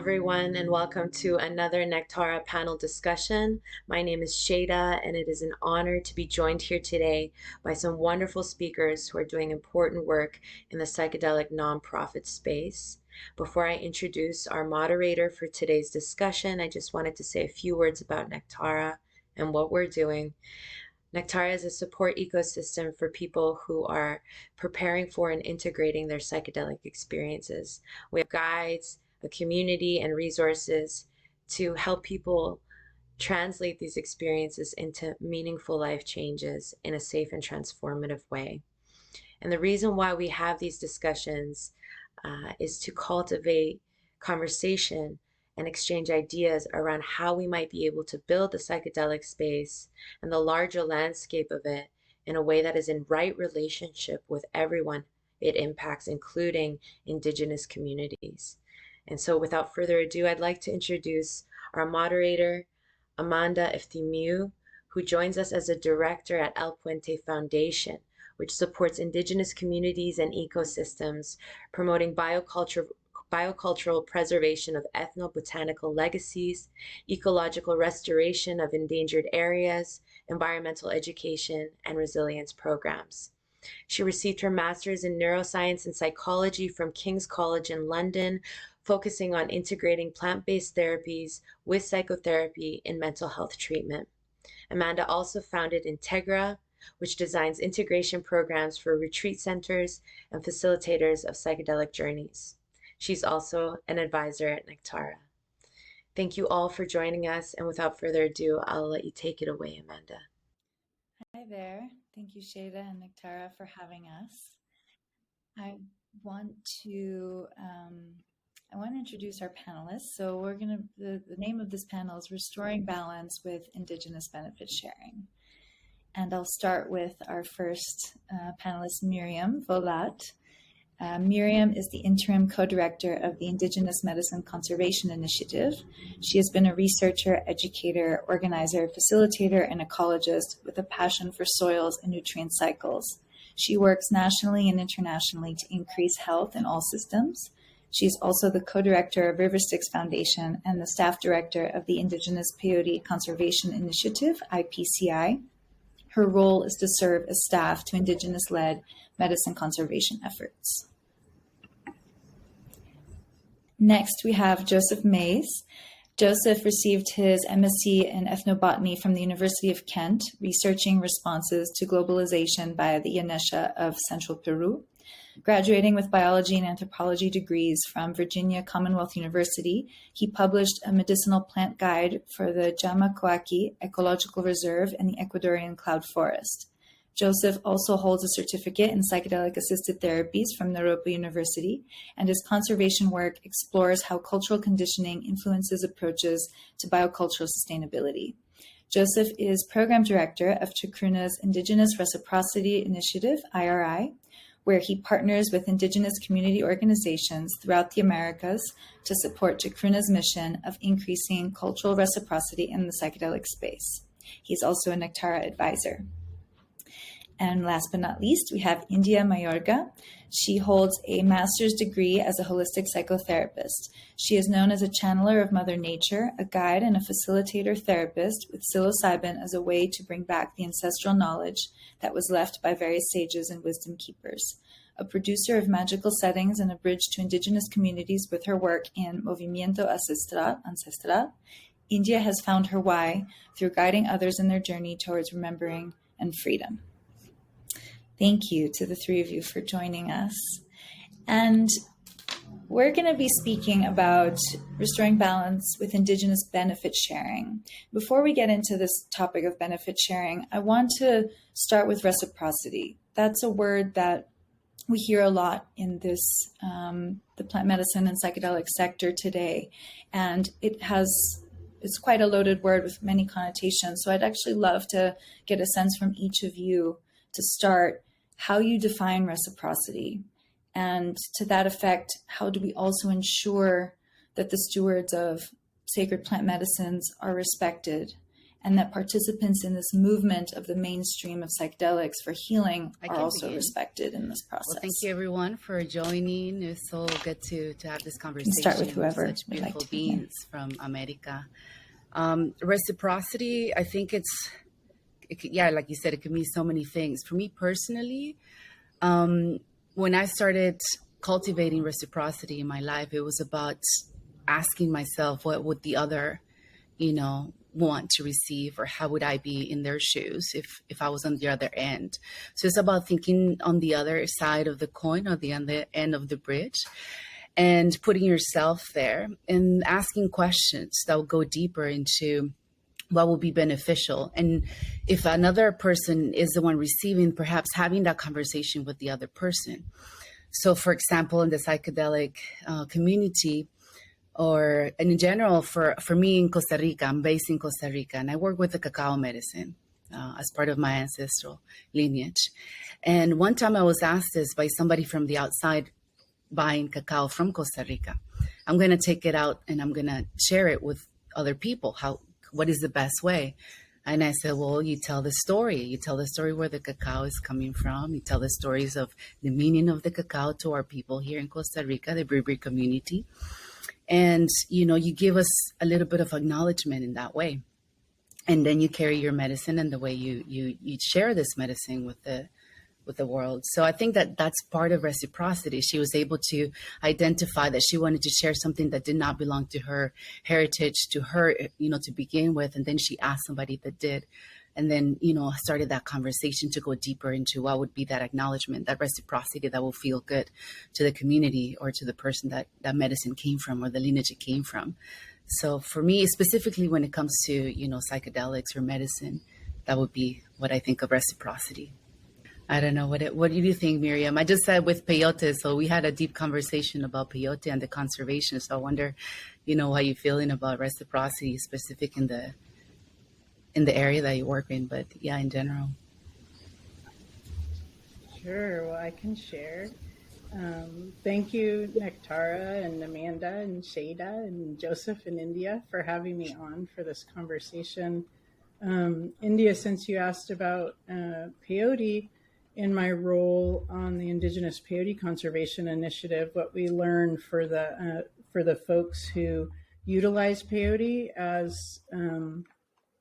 everyone, and welcome to another Nectara panel discussion. My name is Shada, and it is an honor to be joined here today by some wonderful speakers who are doing important work in the psychedelic nonprofit space. Before I introduce our moderator for today's discussion, I just wanted to say a few words about Nectara and what we're doing. Nectara is a support ecosystem for people who are preparing for and integrating their psychedelic experiences. We have guides, a community, and resources to help people translate these experiences into meaningful life changes in a safe and transformative way. And the reason why we have these discussions is to cultivate conversation and exchange ideas around how we might be able to build the psychedelic space and the larger landscape of it in a way that is in right relationship with everyone it impacts, including Indigenous communities. And so without further ado, I'd like to introduce our moderator, Amánda Efthimiou, who joins us as a director at El Puente Foundation, which supports Indigenous communities and ecosystems, promoting biocultural preservation of ethnobotanical legacies, ecological restoration of endangered areas, environmental education, and resilience programs. She received her master's in neuroscience and psychology from King's College in London, focusing on integrating plant-based therapies with psychotherapy in mental health treatment. Amánda also founded Integra, which designs integration programs for retreat centers and facilitators of psychedelic journeys. She's also an advisor at Nectara. Thank you all for joining us, and without further ado, I'll let you take it away, Amánda. Hi there. Thank you, Shada and Nectara, for having us. I want to introduce our panelists. So the name of this panel is Restoring Balance with Indigenous Benefit Sharing. And I'll start with our first panelist, Miriam Volat. Miriam is the interim co-director of the Indigenous Medicine Conservation Initiative. She has been a researcher, educator, organizer, facilitator, and ecologist with a passion for soils and nutrient cycles. She works nationally and internationally to increase health in all systems. She's also the co-director of Reciprocity Foundation and the staff director of the Indigenous Peyote Conservation Initiative, IPCI. Her role is to serve as staff to Indigenous-led medicine conservation efforts. Next, we have Joseph Mays. Joseph received his MSc in ethnobotany from the University of Kent, researching responses to globalization by the Yanesha of central Peru. Graduating with biology and anthropology degrees from Virginia Commonwealth University, he published a medicinal plant guide for the Jamacoaqui Ecological Reserve and the Ecuadorian Cloud Forest. Joseph also holds a certificate in psychedelic-assisted therapies from Naropa University, and his conservation work explores how cultural conditioning influences approaches to biocultural sustainability. Joseph is program director of Chacruna's Indigenous Reciprocity Initiative, IRI, where he partners with Indigenous community organizations throughout the Americas to support Chacruna's mission of increasing cultural reciprocity in the psychedelic space. He's also a Nectara advisor. And last but not least, we have India Mayorga. She holds a master's degree as a holistic psychotherapist. She is known as a channeler of Mother Nature, a guide and a facilitator therapist with psilocybin as a way to bring back the ancestral knowledge that was left by various sages and wisdom keepers. A producer of magical settings and a bridge to Indigenous communities with her work in Moviemento Ancestral, India has found her why through guiding others in their journey towards remembering and freedom. Thank you to the three of you for joining us. And we're going to be speaking about restoring balance with Indigenous benefit sharing. Before we get into this topic of benefit sharing, I want to start with reciprocity. That's a word that we hear a lot in this, the plant medicine and psychedelic sector today. And it's quite a loaded word with many connotations. So I'd actually love to get a sense from each of you to start how you define reciprocity. And to that effect, how do we also ensure that the stewards of sacred plant medicines are respected and that participants in this movement of the mainstream of psychedelics for healing are also respected in this process. Well, thank you everyone for joining. It's so good to have this conversation. Start with whoever with such beautiful beings from America. Reciprocity, I think like you said, it can mean so many things. For me personally, when I started cultivating reciprocity in my life, it was about asking myself, what would the other, want to receive, or how would I be in their shoes if I was on the other end? So it's about thinking on the other side of the coin, or the other end of the bridge, and putting yourself there and asking questions that will go deeper into what will be beneficial. And if another person is the one receiving, perhaps having that conversation with the other person. So for example, in the psychedelic community, or in general, for me in Costa Rica, I'm based in Costa Rica, and I work with the cacao medicine as part of my ancestral lineage. And one time I was asked this by somebody from the outside buying cacao from Costa Rica. I'm going to take it out and I'm going to share it with other people. What is the best way? And I said, well, you tell the story. You tell the story where the cacao is coming from. You tell the stories of the meaning of the cacao to our people here in Costa Rica, the Bribri community. And, you give us a little bit of acknowledgement in that way. And then you carry your medicine and the way you share this medicine with the world. So I think that that's part of reciprocity. She was able to identify that she wanted to share something that did not belong to her heritage, to her, to begin with. And then she asked somebody that did. And then, started that conversation to go deeper into what would be that acknowledgement, that reciprocity that will feel good to the community or to the person that medicine came from or the lineage it came from. So for me, specifically when it comes to, psychedelics or medicine, that would be what I think of reciprocity. I don't know. What do you think, Miriam? I just said with peyote, so we had a deep conversation about peyote and the conservation. So I wonder, how you're feeling about reciprocity, specific in the area that you work in, but yeah, in general. Sure. Well, I can share. Thank you, Nectara and Amanda and Shada and Joseph and India for having me on for this conversation. India, since you asked about peyote, in my role on the Indigenous Peyote Conservation Initiative, what we learned for the folks who utilize peyote as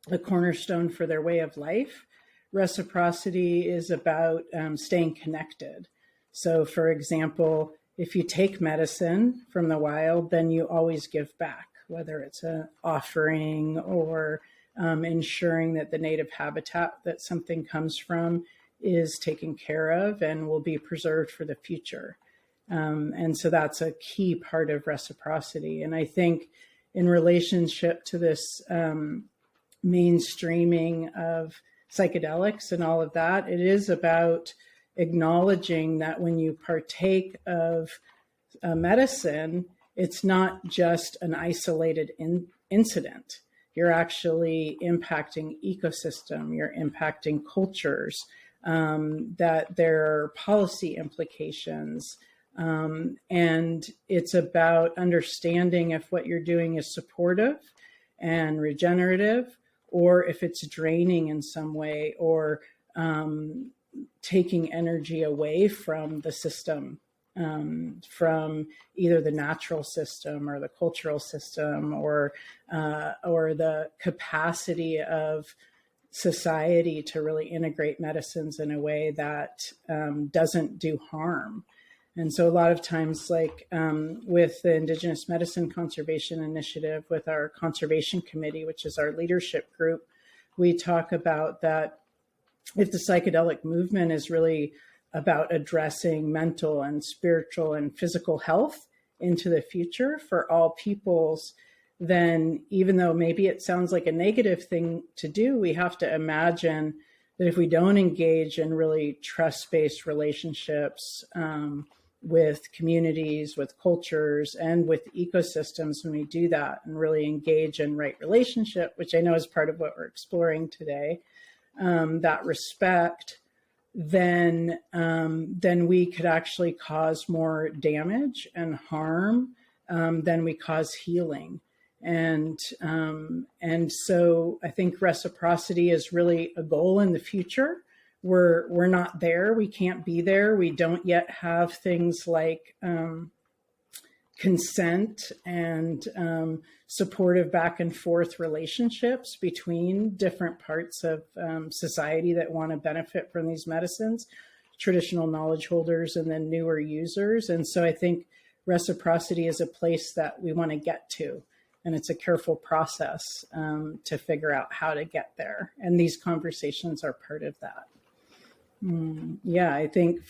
a cornerstone for their way of life, reciprocity is about staying connected. So, for example, if you take medicine from the wild, then you always give back, whether it's an offering or ensuring that the native habitat that something comes from is taken care of and will be preserved for the future. And so that's a key part of reciprocity. And I think in relationship to this mainstreaming of psychedelics and all of that, it is about acknowledging that when you partake of a medicine, it's not just an isolated incident. You're actually impacting ecosystem, you're impacting cultures, that there are policy implications. And it's about understanding if what you're doing is supportive and regenerative, or if it's draining in some way, or taking energy away from the system, from either the natural system or the cultural system, or the capacity of society to really integrate medicines in a way that doesn't do harm. And so a lot of times, like with the Indigenous Medicine Conservation Initiative, with our Conservation Committee, which is our leadership group, we talk about that if the psychedelic movement is really about addressing mental and spiritual and physical health into the future for all peoples, then even though maybe it sounds like a negative thing to do, we have to imagine that if we don't engage in really trust-based relationships with communities, with cultures, and with ecosystems, when we do that and really engage in right relationship, which I know is part of what we're exploring today, that respect, then we could actually cause more damage and harm than we cause healing. And so I think reciprocity is really a goal in the future. We're not there. We can't be there. We don't yet have things like consent and supportive back and forth relationships between different parts of society that want to benefit from these medicines, traditional knowledge holders and then newer users. And so I think reciprocity is a place that we want to get to. And it's a careful process to figure out how to get there. And these conversations are part of that. Yeah, I think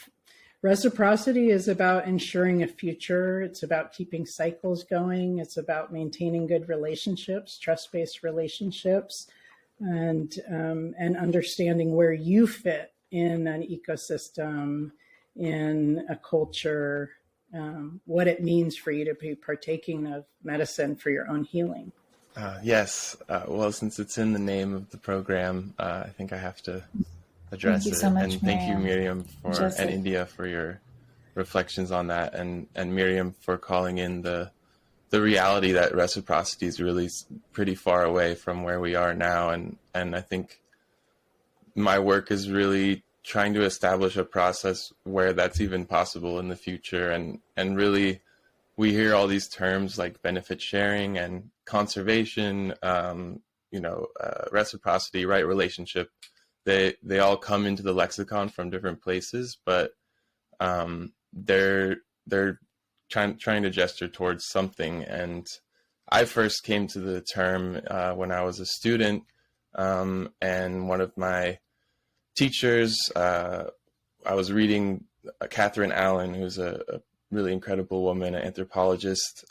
reciprocity is about ensuring a future. It's about keeping cycles going. It's about maintaining good relationships, trust-based relationships, and understanding where you fit in an ecosystem, in a culture, what it means for you to be partaking of medicine for your own healing. Yes. Well, since it's in the name of the program, I think I have to address Thank you it. so much, And thank you, Miriam, and India for your reflections on that, and Miriam for calling in the reality that reciprocity is really pretty far away from where we are now. And I think my work is really trying to establish a process where that's even possible in the future. And really, we hear all these terms like benefit sharing and conservation, reciprocity, right relationship. They all come into the lexicon from different places, but they're trying to gesture towards something. And I first came to the term when I was a student, and one of my teachers, I was reading Catherine Allen, who's a really incredible woman, an anthropologist,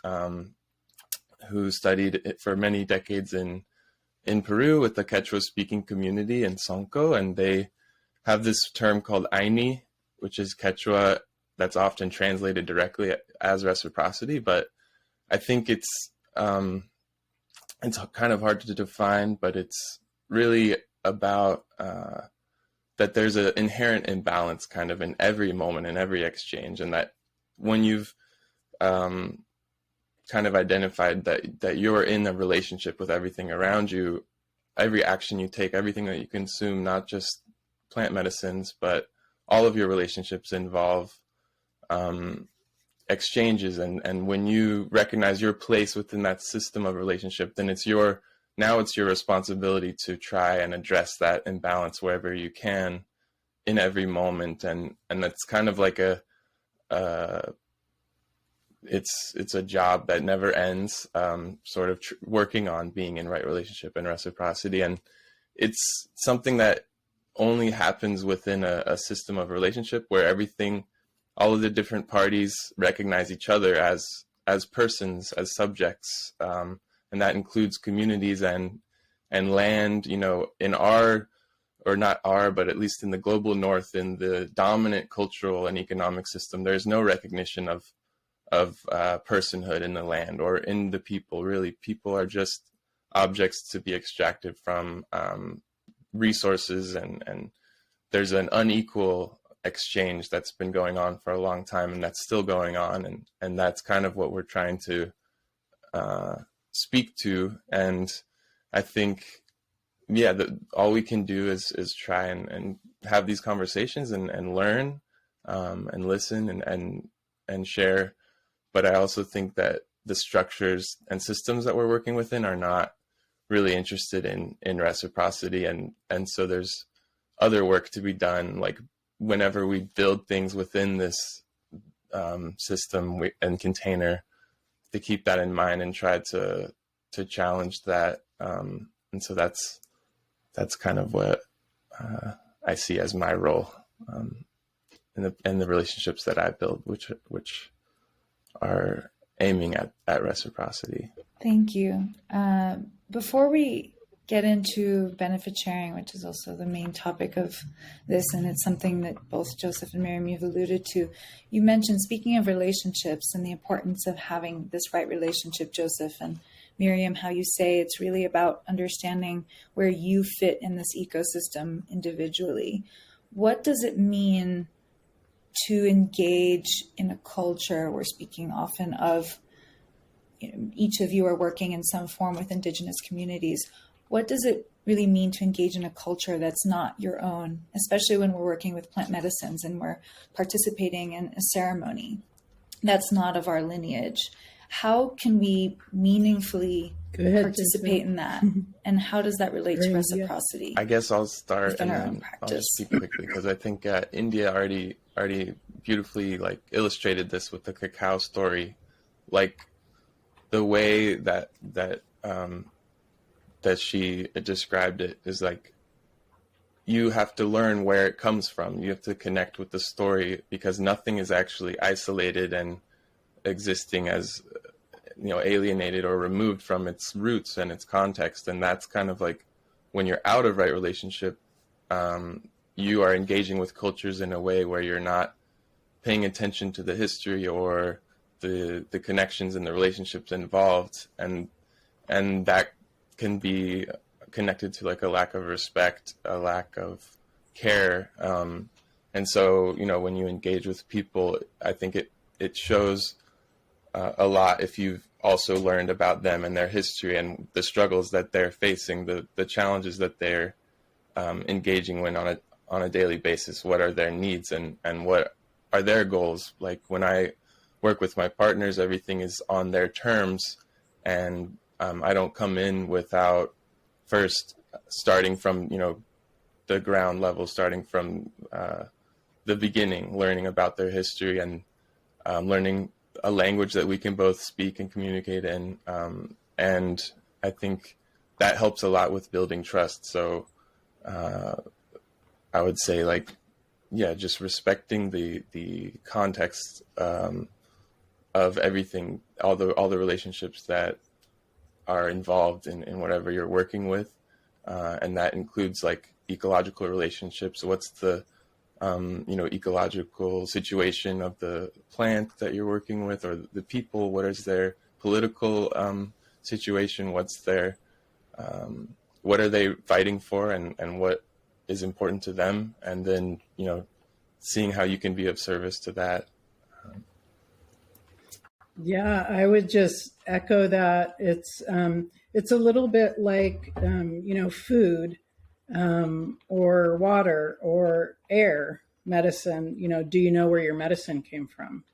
who studied it for many decades in Peru with the Quechua speaking community in Sonco. And they have this term called Aini, which is Quechua that's often translated directly as reciprocity. But I think it's kind of hard to define, but it's really about that there's an inherent imbalance kind of in every moment, in every exchange. And that when you've kind of identified that you're in a relationship with everything around you, every action you take, everything that you consume, not just plant medicines, but all of your relationships involve exchanges. And when you recognize your place within that system of relationship, then it's your responsibility to try and address that imbalance wherever you can in every moment. And that's kind of like it's a job that never ends, sort of working on being in right relationship and reciprocity. And it's something that only happens within a system of relationship where all of the different parties recognize each other as persons, as subjects. And that includes communities and land, in but at least in the global north, in the dominant cultural and economic system, there's no recognition of personhood in the land or in the people. Really, people are just objects to be extracted from resources, and there's an unequal exchange that's been going on for a long time, and that's still going on, and that's kind of what we're trying to speak to. And I think, all we can do is try and have these conversations and learn and listen and share. But I also think that the structures and systems that we're working within are not really interested in reciprocity. And so there's other work to be done, like whenever we build things within this system and container, to keep that in mind and try to challenge that. And so that's kind of what I see as my role in the relationships that I build, which are aiming at reciprocity. Thank you. Before we get into benefit sharing, which is also the main topic of this, and it's something that both Joseph and Miriam, you've alluded to, you mentioned, speaking of relationships and the importance of having this right relationship, Joseph, and Miriam, how you say it's really about understanding where you fit in this ecosystem individually. What does it mean to engage in a culture? We're speaking often of each of you are working in some form with Indigenous communities. What does it really mean to engage in a culture that's not your own, especially when we're working with plant medicines and we're participating in a ceremony that's not of our lineage? How can we meaningfully participate in that? And how does that relate to reciprocity? I guess I'll start within and our own then I'll practice? just speak quickly, because I think India already beautifully like illustrated this with the cacao story, like the way that she described it is like, you have to learn where it comes from. You have to connect with the story, because nothing is actually isolated and existing as, alienated or removed from its roots and its context. And that's kind of like, when you're out of right relationship, you are engaging with cultures in a way where you're not paying attention to the history or the connections and the relationships involved. And that can be connected to like a lack of respect, a lack of care. And so, when you engage with people, I think it shows a lot if you've also learned about them and their history and the struggles that they're facing, the challenges that they're engaging with on a daily basis. What are their needs and what are their goals? Like when I work with my partners, everything is on their terms, and I don't come in without first starting from, the ground level, starting from the beginning, learning about their history and learning a language that we can both speak and communicate in. And I think that helps a lot with building trust. So I would say just respecting the context of everything, all the relationships that are involved in whatever you're working with. And that includes like ecological relationships. What's the ecological situation of the plant that you're working with, or the people? What is their political situation? What's their what are they fighting for, and what is important to them? And then seeing how you can be of service to that. Yeah, I would just echo that. It's a little bit like food, or water or air, medicine. Do you know where your medicine came from?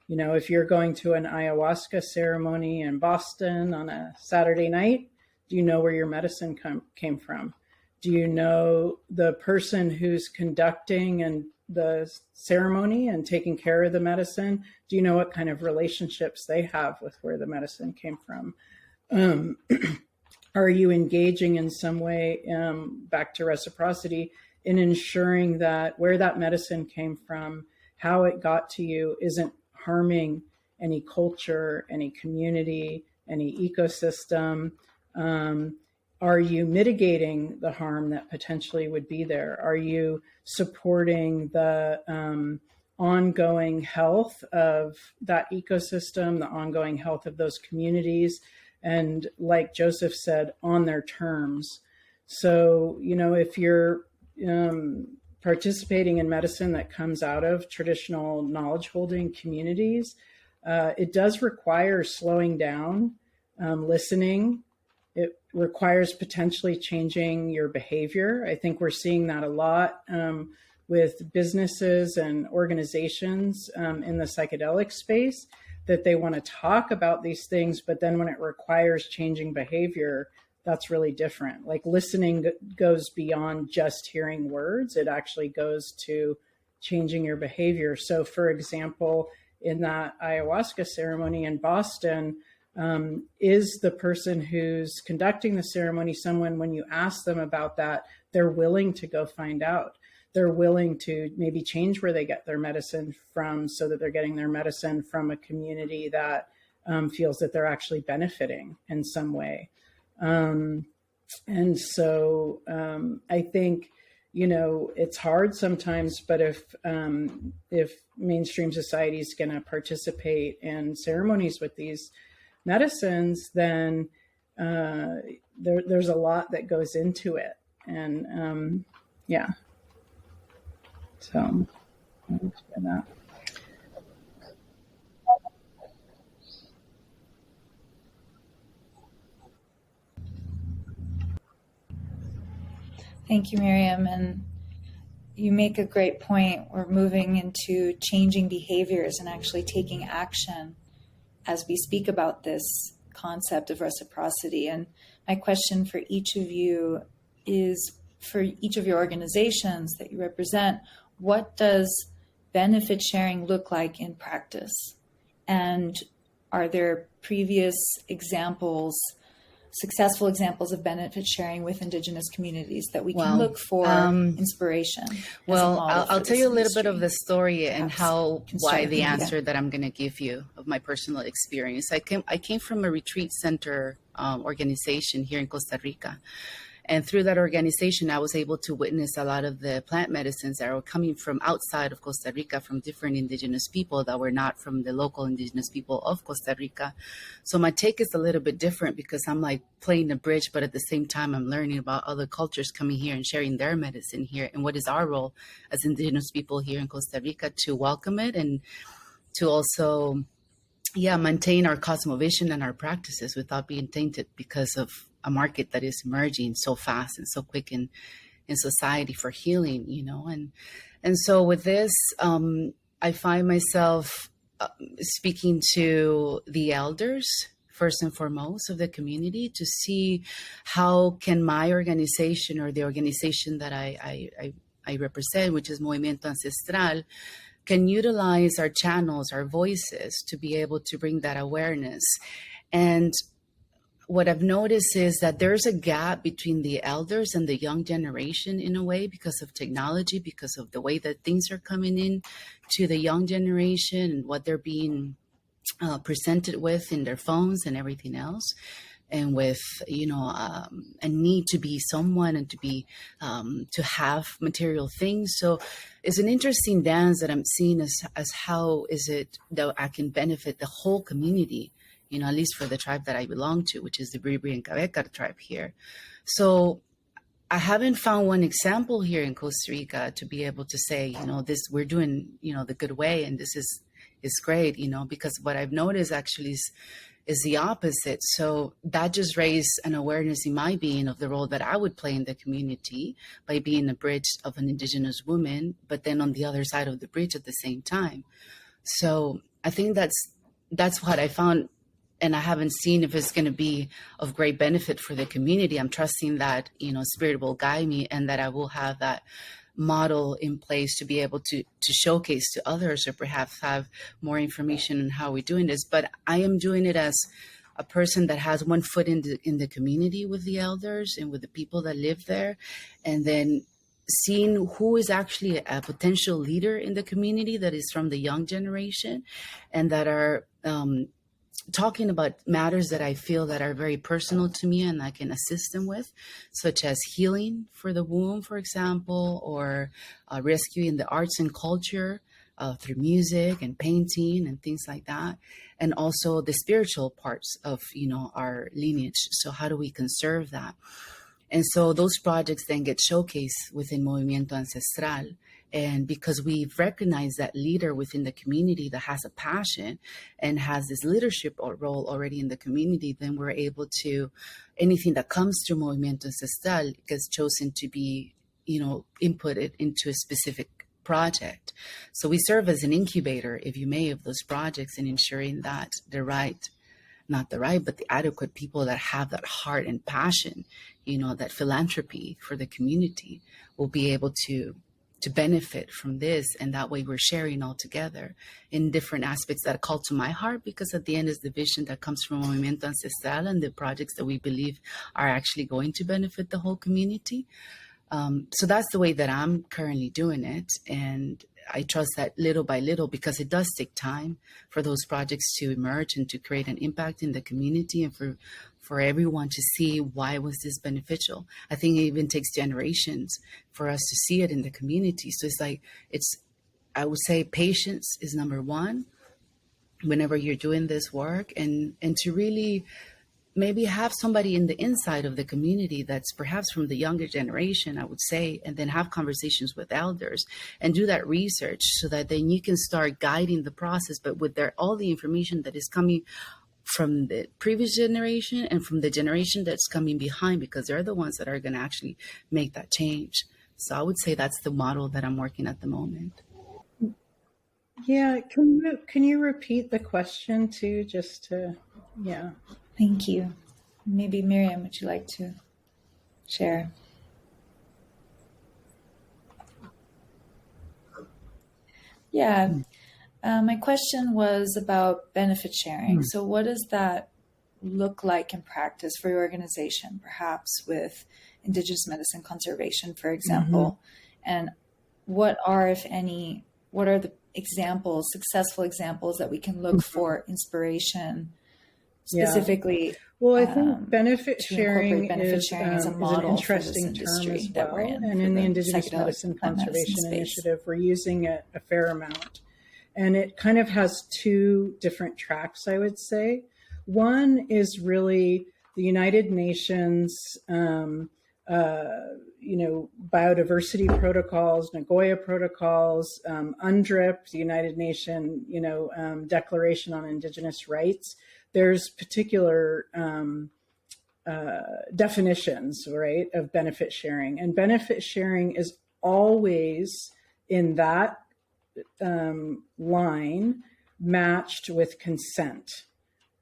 If you're going to an ayahuasca ceremony in Boston on a Saturday night, do you know where your medicine came from? Do you know the person who's conducting and the ceremony and taking care of the medicine? Do you know what kind of relationships they have with where the medicine came from? Are you engaging in some way, back to reciprocity, in ensuring that where that medicine came from, how it got to you, isn't harming any culture, any community, any ecosystem? Are you mitigating the harm that potentially would be there? Are you supporting the ongoing health of that ecosystem, the ongoing health of those communities? And like Joseph said, on their terms. So, if you're participating in medicine that comes out of traditional knowledge holding communities, it does require slowing down, listening. It requires potentially changing your behavior. I think we're seeing that a lot with businesses and organizations in the psychedelic space, that they want to talk about these things, but then when it requires changing behavior, that's really different. Like listening goes beyond just hearing words. It actually goes to changing your behavior. So for example, in that ayahuasca ceremony in Boston, is the person who's conducting the ceremony someone, when you ask them about that, they're willing to go find out? They're willing to maybe change where they get their medicine from, so that they're getting their medicine from a community that feels that they're actually benefiting in some way. And so I think, it's hard sometimes, but if mainstream society is going to participate in ceremonies with these medicines, then there's a lot that goes into it. And yeah. So I'll explain that. Thank you, Miriam. And you make a great point. We're moving into changing behaviors and actually taking action as we speak about this concept of reciprocity. And my question for each of you is, for each of your organizations that you represent, what does benefit sharing look like in practice? And are there previous examples, successful examples of benefit sharing with Indigenous communities that we can look for inspiration? Well, I'll tell you a little bit of the story and why the answer that I'm going to give you of my personal experience. I came from a retreat center organization here in Costa Rica. And through that organization, I was able to witness a lot of the plant medicines that were coming from outside of Costa Rica, from different indigenous people that were not from the local indigenous people of Costa Rica. So my take is a little bit different because I'm like playing the bridge, but at the same time, I'm learning about other cultures coming here and sharing their medicine here. And what is our role as indigenous people here in Costa Rica to welcome it and to also, maintain our cosmovision and our practices without being tainted because of a market that is emerging so fast and so quick in society for healing, and so with this, I find myself speaking to the elders first and foremost of the community to see how can my organization or the organization that I represent, which is Movimiento Ancestral, can utilize our channels, our voices to be able to bring that awareness. And what I've noticed is that there's a gap between the elders and the young generation in a way because of technology, because of the way that things are coming in to the young generation and what they're being presented with in their phones and everything else. And with, a need to be someone and to be, to have material things. So it's an interesting dance that I'm seeing as how is it that I can benefit the whole community, at least for the tribe that I belong to, which is the Bribri and Cabecca tribe here. So I haven't found one example here in Costa Rica to be able to say, this, we're doing, the good way. And this is great, because what I've noticed actually is the opposite. So that just raised an awareness in my being of the role that I would play in the community by being a bridge of an Indigenous woman, but then on the other side of the bridge at the same time. So I think that's what I found, and I haven't seen if it's going to be of great benefit for the community. I'm trusting that, Spirit will guide me and that I will have that model in place to be able to showcase to others or perhaps have more information on how we're doing this. But I am doing it as a person that has one foot in the community with the elders and with the people that live there, and then seeing who is actually a potential leader in the community that is from the young generation and that are talking about matters that I feel that are very personal to me and I can assist them with, such as healing for the womb, for example, or rescuing the arts and culture through music and painting and things like that. And also the spiritual parts of, our lineage. So how do we conserve that? And so those projects then get showcased within Movimiento Ancestral. And because we've recognized that leader within the community that has a passion and has this leadership role already in the community, then we're able to, anything that comes through Movimiento Ancestral gets chosen to be, inputted into a specific project. So we serve as an incubator, if you may, of those projects and ensuring that not the right, but the adequate people that have that heart and passion, that philanthropy for the community will be able to benefit from this. And that way we're sharing all together in different aspects that call to my heart, because at the end is the vision that comes from Movimiento Ancestral and the projects that we believe are actually going to benefit the whole community. So that's the way that I'm currently doing it. And I trust that little by little, because it does take time for those projects to emerge and to create an impact in the community and for everyone to see why was this beneficial. I think it even takes generations for us to see it in the community. So I would say patience is number one whenever you're doing this work, and to really maybe have somebody in the inside of the community that's perhaps from the younger generation, I would say, and then have conversations with elders and do that research so that then you can start guiding the process, but with all the information that is coming from the previous generation and from the generation that's coming behind, because they're the ones that are going to actually make that change. So I would say that's the model that I'm working at the moment. Yeah, can you repeat the question too, just to, yeah. Thank you. Maybe Miriam, would you like to share? Yeah, my question was about benefit sharing. So what does that look like in practice for your organization, perhaps with Indigenous medicine conservation, for example? And what are, if any, what are the examples, successful examples that we can look for inspiration specifically? Well, I think benefit sharing is a model an interesting term as well. And in the Indigenous Medicine Conservation Initiative, we're using it a fair amount. And it kind of has two different tracks, I would say. One is really the United Nations, biodiversity protocols, Nagoya protocols, UNDRIP, the United Nations, Declaration on Indigenous Rights. There's particular definitions, right, of benefit sharing. And benefit sharing is always in that line matched with consent,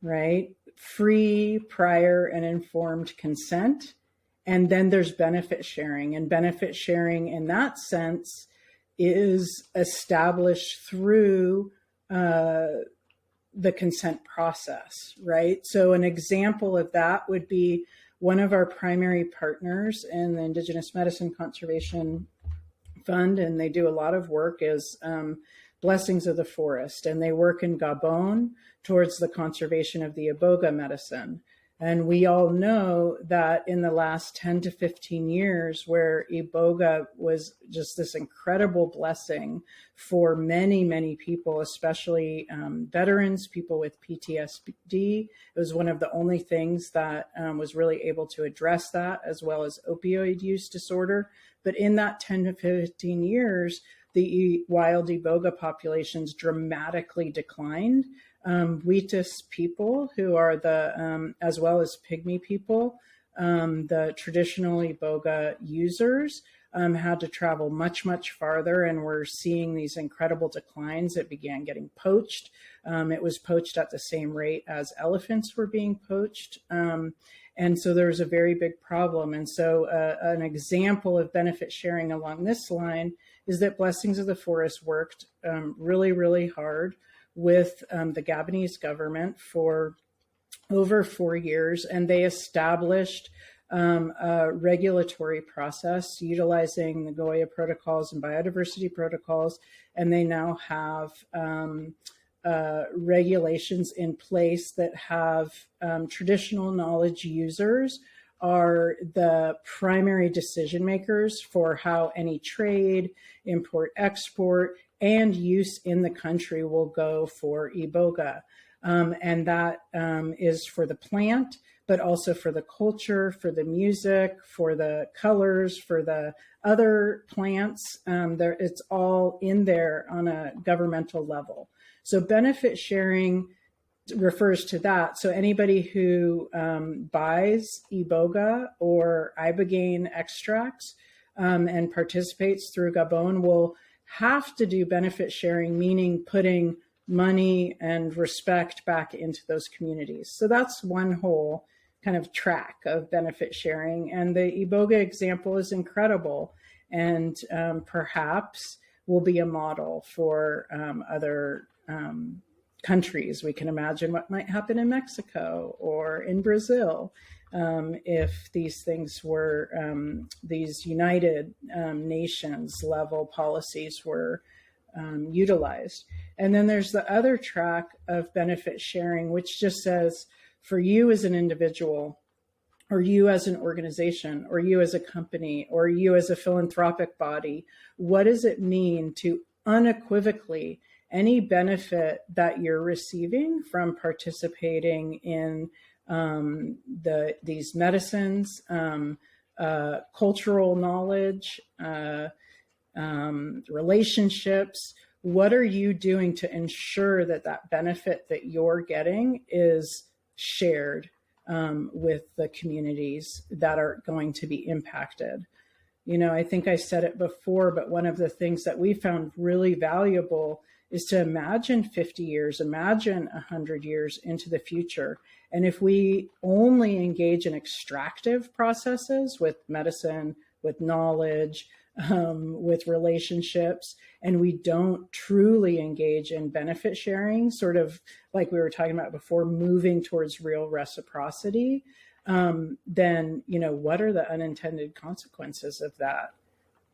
right? Free, prior, and informed consent. And then there's benefit sharing. And benefit sharing in that sense is established through the consent process, right? So an example of that would be one of our primary partners in the Indigenous Medicine Conservation Fund, and they do a lot of work, is Blessings of the Forest. And they work in Gabon towards the conservation of the iboga medicine. And we all know that in the last 10 to 15 years, where iboga was just this incredible blessing for many, many people, especially veterans, people with PTSD. It was one of the only things that was really able to address that, as well as opioid use disorder. But in that 10 to 15 years, the wild iboga populations dramatically declined. Wheatus people, who are the, as well as Pygmy people, the traditional iboga users, had to travel much, much farther, and we're seeing these incredible declines. It began getting poached. It was poached at the same rate as elephants were being poached. And so there's a very big problem. And so an example of benefit sharing along this line is that Blessings of the Forest worked really, really hard with the Gabonese government for over 4 years, and they established a regulatory process utilizing Nagoya protocols and biodiversity protocols, and they now have regulations in place that have traditional knowledge users are the primary decision makers for how any trade, import, export, and use in the country will go for iboga. And that is for the plant, but also for the culture, for the music, for the colors, for the other plants. It's all in there on a governmental level. So benefit sharing refers to that. So anybody who buys iboga or ibogaine extracts and participates through Gabon will have to do benefit sharing, meaning putting money and respect back into those communities. So that's one whole kind of track of benefit sharing. And the iboga example is incredible, and perhaps will be a model for other countries. We can imagine what might happen in Mexico or in Brazil if these things were, these United Nations level policies were utilized. And then there's the other track of benefit sharing, which just says, for you as an individual, or you as an organization, or you as a company, or you as a philanthropic body, what does it mean to unequivocally any benefit that you're receiving from participating in these medicines, cultural knowledge, relationships? What are you doing to ensure that that benefit that you're getting is shared with the communities that are going to be impacted. I think I said it before, but one of the things that we found really valuable is to imagine 50 years, imagine 100 years into the future. And if we only engage in extractive processes with medicine, with knowledge, with relationships, and we don't truly engage in benefit sharing, sort of like we were talking about before, moving towards real reciprocity, then, what are the unintended consequences of that?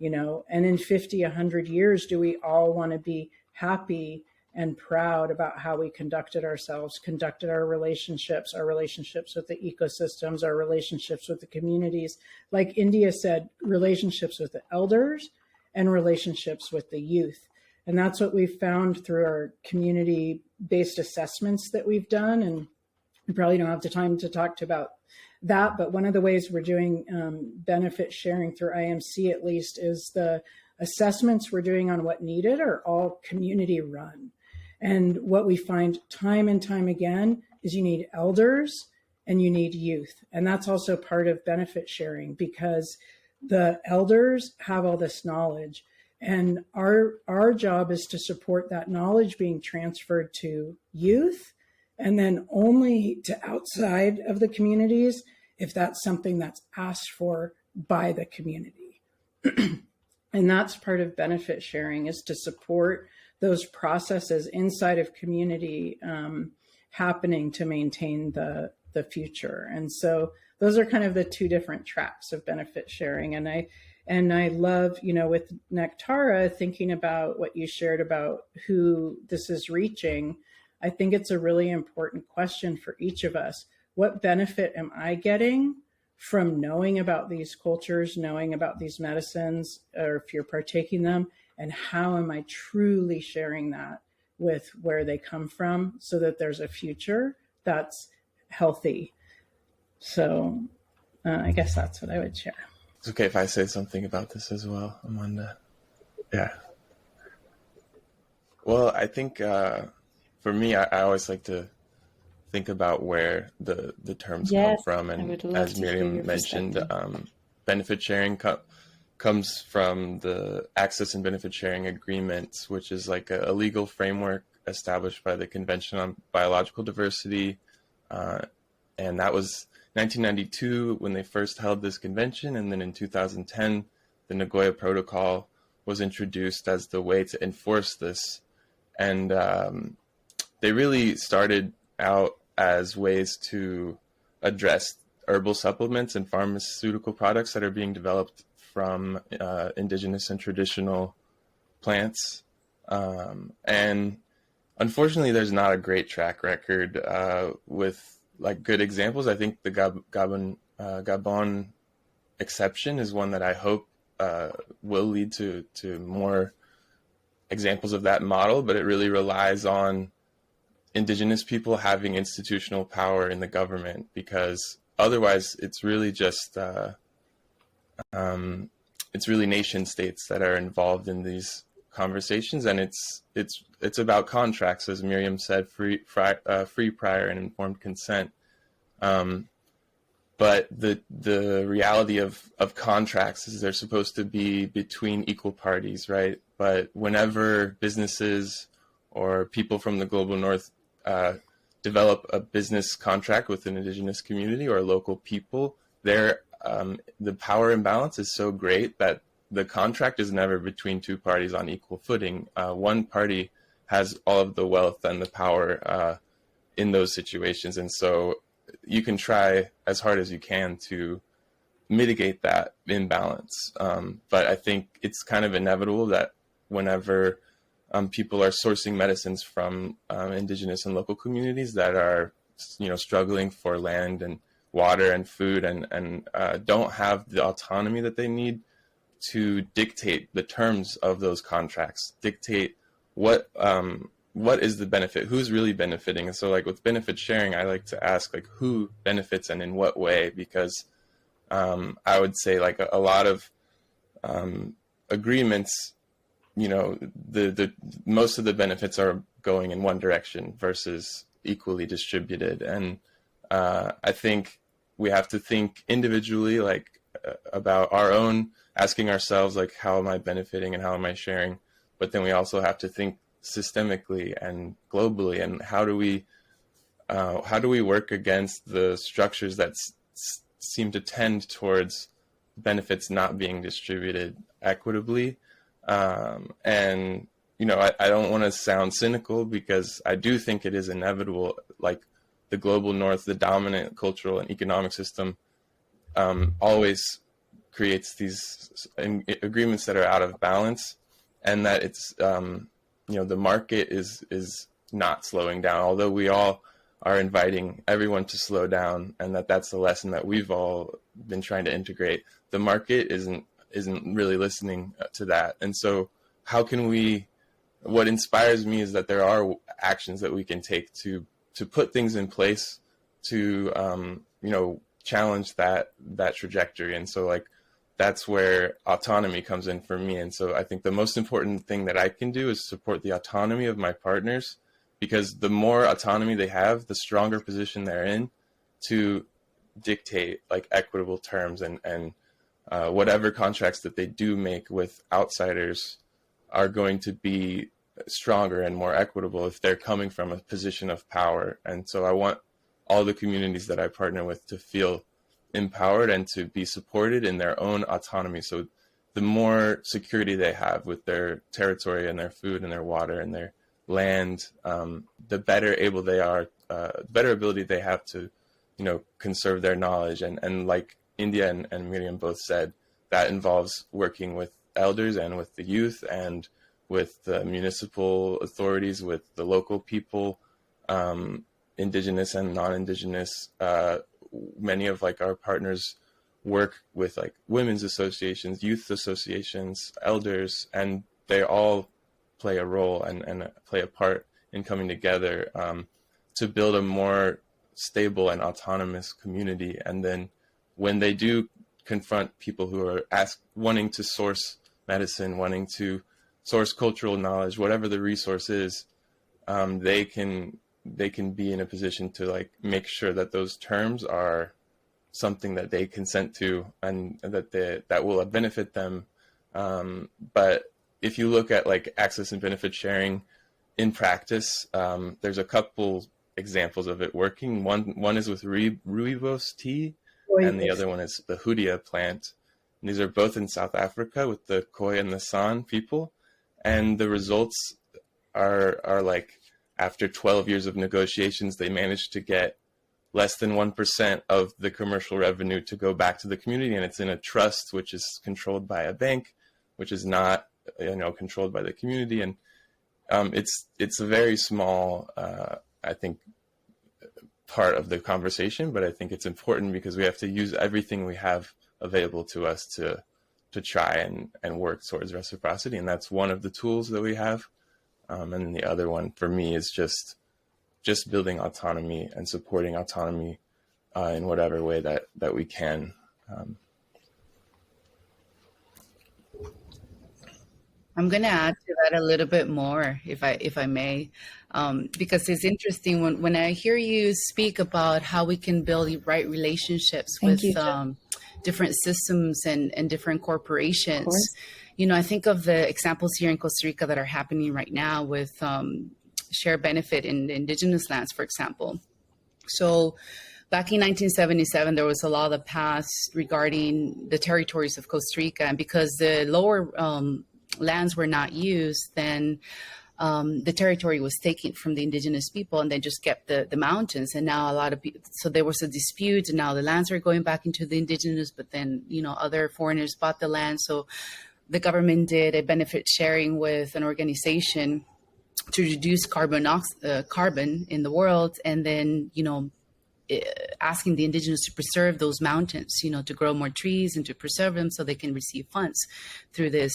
And in 50, 100 years, do we all want to be happy and proud about how we conducted ourselves, conducted our relationships with the ecosystems, our relationships with the communities? Like India said, relationships with the elders and relationships with the youth. And that's what we've found through our community-based assessments that we've done. And we probably don't have the time to talk about that, but one of the ways we're doing benefit sharing through IMC, at least, is the assessments we're doing on what needed are all community run. And what we find time and time again is you need elders and you need youth. And that's also part of benefit sharing, because the elders have all this knowledge, and our job is to support that knowledge being transferred to youth, and then only to outside of the communities if that's something that's asked for by the community. And that's part of benefit sharing, is to support those processes inside of community happening to maintain the future. And so those are kind of the two different tracks of benefit sharing. And I love, with Nectara, thinking about what you shared about who this is reaching. I think it's a really important question for each of us. What benefit am I getting from knowing about these cultures, knowing about these medicines, or if you're partaking them, and how am I truly sharing that with where they come from so that there's a future that's healthy? So I guess that's what I would share. It's okay if I say something about this as well, Amanda. Yeah. Well, I think for me, I always like to think about where the terms come from. And as Miriam mentioned, benefit sharing comes from the Access and Benefit Sharing Agreements, which is like a legal framework established by the Convention on Biological Diversity. And that was 1992 when they first held this convention. And then in 2010, the Nagoya Protocol was introduced as the way to enforce this. And they really started out as ways to address herbal supplements and pharmaceutical products that are being developed from indigenous and traditional plants. And unfortunately, there's not a great track record with like good examples. I think the Gabon exception is one that I hope will lead to more examples of that model, but it really relies on indigenous people having institutional power in the government, because otherwise it's really just it's really nation states that are involved in these conversations, and it's about contracts, as Miriam said, free, prior, and informed consent. But the reality of contracts is they're supposed to be between equal parties, right? But whenever businesses or people from the global north develop a business contract with an indigenous community or local people, the power imbalance is so great that the contract is never between two parties on equal footing. One party has all of the wealth and the power in those situations. And so you can try as hard as you can to mitigate that imbalance. But I think it's kind of inevitable that whenever people are sourcing medicines from indigenous and local communities that are, struggling for land and water and food and don't have the autonomy that they need to dictate the terms of those contracts, dictate what is the benefit, who's really benefiting. And so like with benefit sharing, I like to ask like who benefits and in what way, because I would say like a lot of agreements, the most of the benefits are going in one direction versus equally distributed. And I think we have to think individually, like about our own, asking ourselves, like, how am I benefiting and how am I sharing? But then we also have to think systemically and globally, and how do we work against the structures that seem to tend towards benefits not being distributed equitably? And I don't want to sound cynical, because I do think it is inevitable. Like, the global north, the dominant cultural and economic system, always creates these agreements that are out of balance, and that it's the market is not slowing down, although we all are inviting everyone to slow down, and that's the lesson that we've all been trying to integrate. The market isn't really listening to that. And so what inspires me is that there are actions that we can take to put things in place to challenge that trajectory. And so, like, that's where autonomy comes in for me. And so I think the most important thing that I can do is support the autonomy of my partners, because the more autonomy they have, the stronger position they're in to dictate, like, equitable terms, and whatever contracts that they do make with outsiders are going to be stronger and more equitable if they're coming from a position of power. And so I want all the communities that I partner with to feel empowered and to be supported in their own autonomy. So the more security they have with their territory and their food and their water and their land, the better able they are, better ability they have to, conserve their knowledge. And like India and Miriam both said, that involves working with elders and with the youth and with the municipal authorities, with the local people, indigenous and non-indigenous. Many of, like, our partners work with, like, women's associations, youth associations, elders, and they all play a role and play a part in coming together to build a more stable and autonomous community. And then when they do confront people who are wanting to source medicine, wanting to source cultural knowledge, whatever the resource is, they can be in a position to, like, make sure that those terms are something that they consent to and that will benefit them. But if you look at, like, access and benefit sharing in practice, there's a couple examples of it working. One is with rooibos tea, and the other one is the hudia plant. And these are both in South Africa with the Khoi and the San people. And the results are like, after 12 years of negotiations, they managed to get less than 1% of the commercial revenue to go back to the community. And it's in a trust, which is controlled by a bank, which is not, controlled by the community. And it's a very small, I think, part of the conversation, but I think it's important because we have to use everything we have available to us to try and work towards reciprocity. And that's one of the tools that we have. And then the other one for me is just building autonomy and supporting autonomy in whatever way that we can. I'm going to add to that a little bit more, if I may, because it's interesting when I hear you speak about how we can build the right relationships with different systems and different corporations. I think of the examples here in Costa Rica that are happening right now with share benefit in indigenous lands, for example. So back in 1977, there was a law that passed regarding the territories of Costa Rica, and because the lower lands were not used, then the territory was taken from the indigenous people, and they just kept the mountains. And now a lot of people, so there was a dispute, and now the lands are going back into the indigenous, but then, other foreigners bought the land. So the government did a benefit sharing with an organization to reduce carbon in the world, and then, asking the indigenous to preserve those mountains, to grow more trees and to preserve them so they can receive funds through this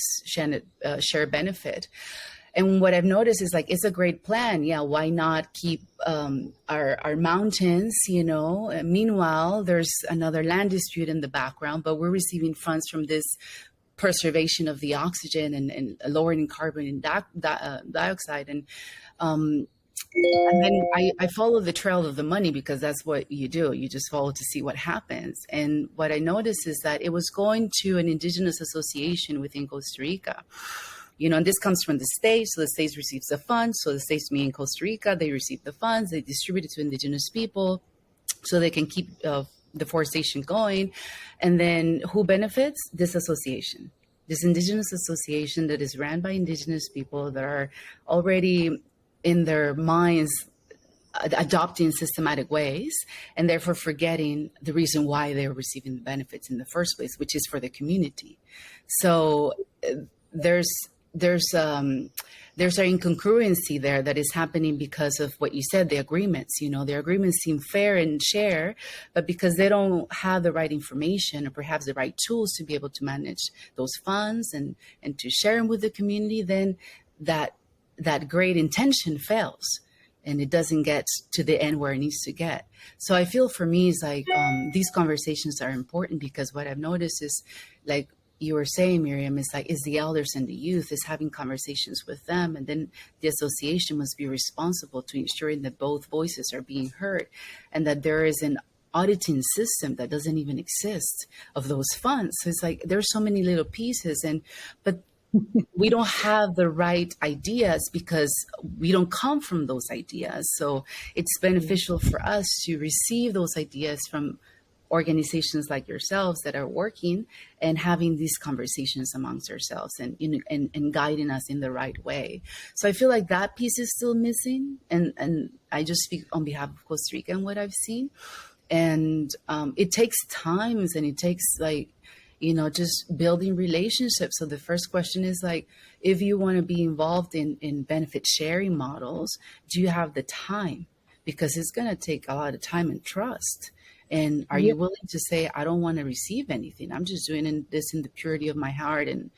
share benefit. And what I've noticed is, like, it's a great plan. Yeah, why not keep our mountains, Meanwhile, there's another land dispute in the background, but we're receiving funds from this preservation of the oxygen and lowering carbon dioxide. And And then I follow the trail of the money, because that's what you do. You just follow to see what happens. And what I noticed is that it was going to an indigenous association within Costa Rica. And this comes from the states. So the states receives the funds. So the states, me in Costa Rica, they receive the funds. They distribute it to indigenous people so they can keep deforestation going. And then who benefits? This association, this indigenous association that is ran by indigenous people that are already in their minds adopting systematic ways, and therefore forgetting the reason why they're receiving the benefits in the first place, which is for the community. So there's an incongruency there that is happening because of what you said, the agreements. The agreements seem fair and share, but because they don't have the right information or perhaps the right tools to be able to manage those funds and to share them with the community, then that great intention fails and it doesn't get to the end where it needs to get. So I feel for me, it's like these conversations are important, because what I've noticed is, like you were saying, Miriam, is the elders and the youth, is having conversations with them. And then the association must be responsible to ensuring that both voices are being heard, and that there is an auditing system that doesn't even exist of those funds. So it's like there's so many little pieces, but we don't have the right ideas because we don't come from those ideas. So it's beneficial for us to receive those ideas from organizations like yourselves that are working and having these conversations amongst ourselves and guiding us in the right way. So I feel like that piece is still missing. And I just speak on behalf of Costa Rica and what I've seen. And it takes times, and it takes just building relationships. So the first question is if you want to be involved in benefit sharing models, do you have the time? Because it's going to take a lot of time and trust. And are you willing to say, I don't want to receive anything? I'm just doing this in the purity of my heart and,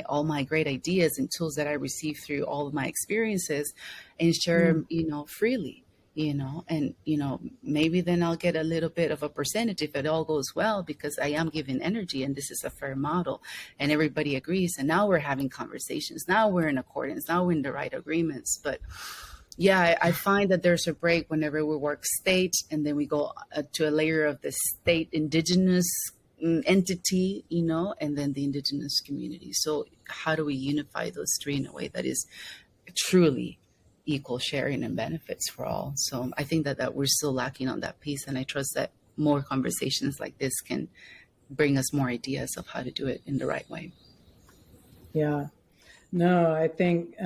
all my great ideas and tools that I receive through all of my experiences, and share them, freely. And maybe then I'll get a little bit of a percentage if it all goes well, because I am giving energy and this is a fair model and everybody agrees. And now we're having conversations. Now we're in accordance. Now we're in the right agreements. But yeah, I find that there's a break whenever we work state, and then we go to a layer of the state indigenous entity, and then the indigenous community. So how do we unify those three in a way that is truly equal sharing and benefits for all? So I think that we're still lacking on that piece. And I trust that more conversations like this can bring us more ideas of how to do it in the right way. Yeah, no, I think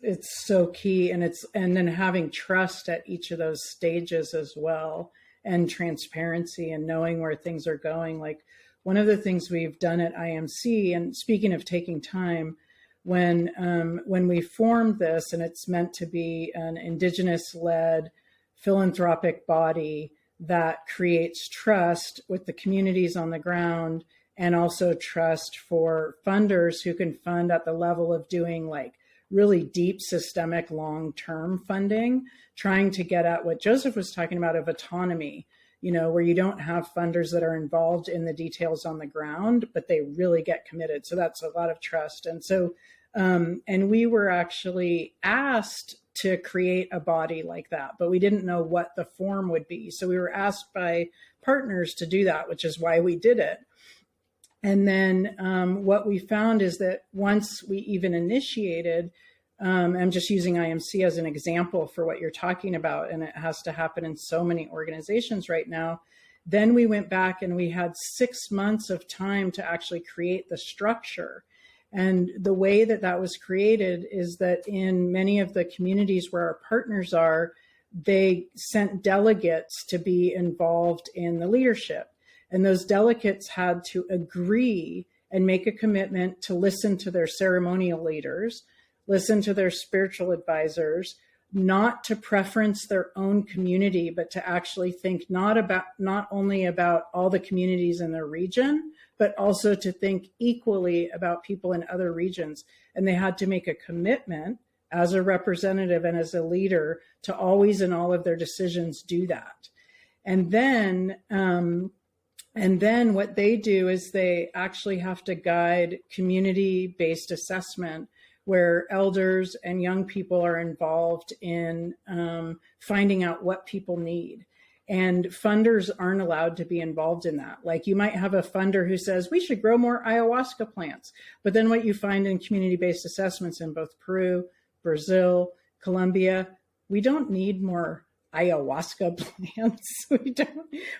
it's so key. And then having trust at each of those stages as well, and transparency and knowing where things are going. Like one of the things we've done at IMC, and speaking of taking time, when we formed this, and it's meant to be an indigenous-led philanthropic body that creates trust with the communities on the ground, and also trust for funders who can fund at the level of doing really deep systemic long-term funding, trying to get at what Joseph was talking about of autonomy, where you don't have funders that are involved in the details on the ground, but they really get committed. So that's a lot of trust. And so, and we were actually asked to create a body like that, but we didn't know what the form would be. So we were asked by partners to do that, which is why we did it. And then what we found is that once we even initiated, I'm just using IMC as an example for what you're talking about, and it has to happen in so many organizations right now. Then we went back and we had 6 months of time to actually create the structure. And the way that was created is that in many of the communities where our partners are, they sent delegates to be involved in the leadership. And those delegates had to agree and make a commitment to listen to their ceremonial leaders, listen to their spiritual advisors, not to preference their own community, but to actually think not only about all the communities in their region, but also to think equally about people in other regions. And they had to make a commitment as a representative and as a leader to always in all of their decisions do that. And then what they do is they actually have to guide community-based assessment, where elders and young people are involved in finding out what people need. And funders aren't allowed to be involved in that. Like, you might have a funder who says, we should grow more ayahuasca plants. But then what you find in community-based assessments in both Peru, Brazil, Colombia, we don't need more ayahuasca plants.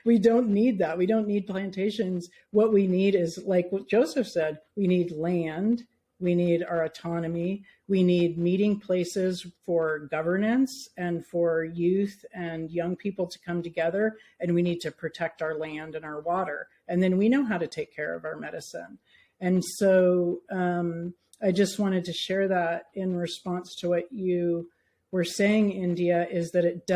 We don't need that. We don't need plantations. What we need is, like what Joseph said, we need land. We need our autonomy. We need meeting places for governance and for youth and young people to come together. And we need to protect our land and our water. And then we know how to take care of our medicine. And so I just wanted to share that in response to what you were saying, India, is that it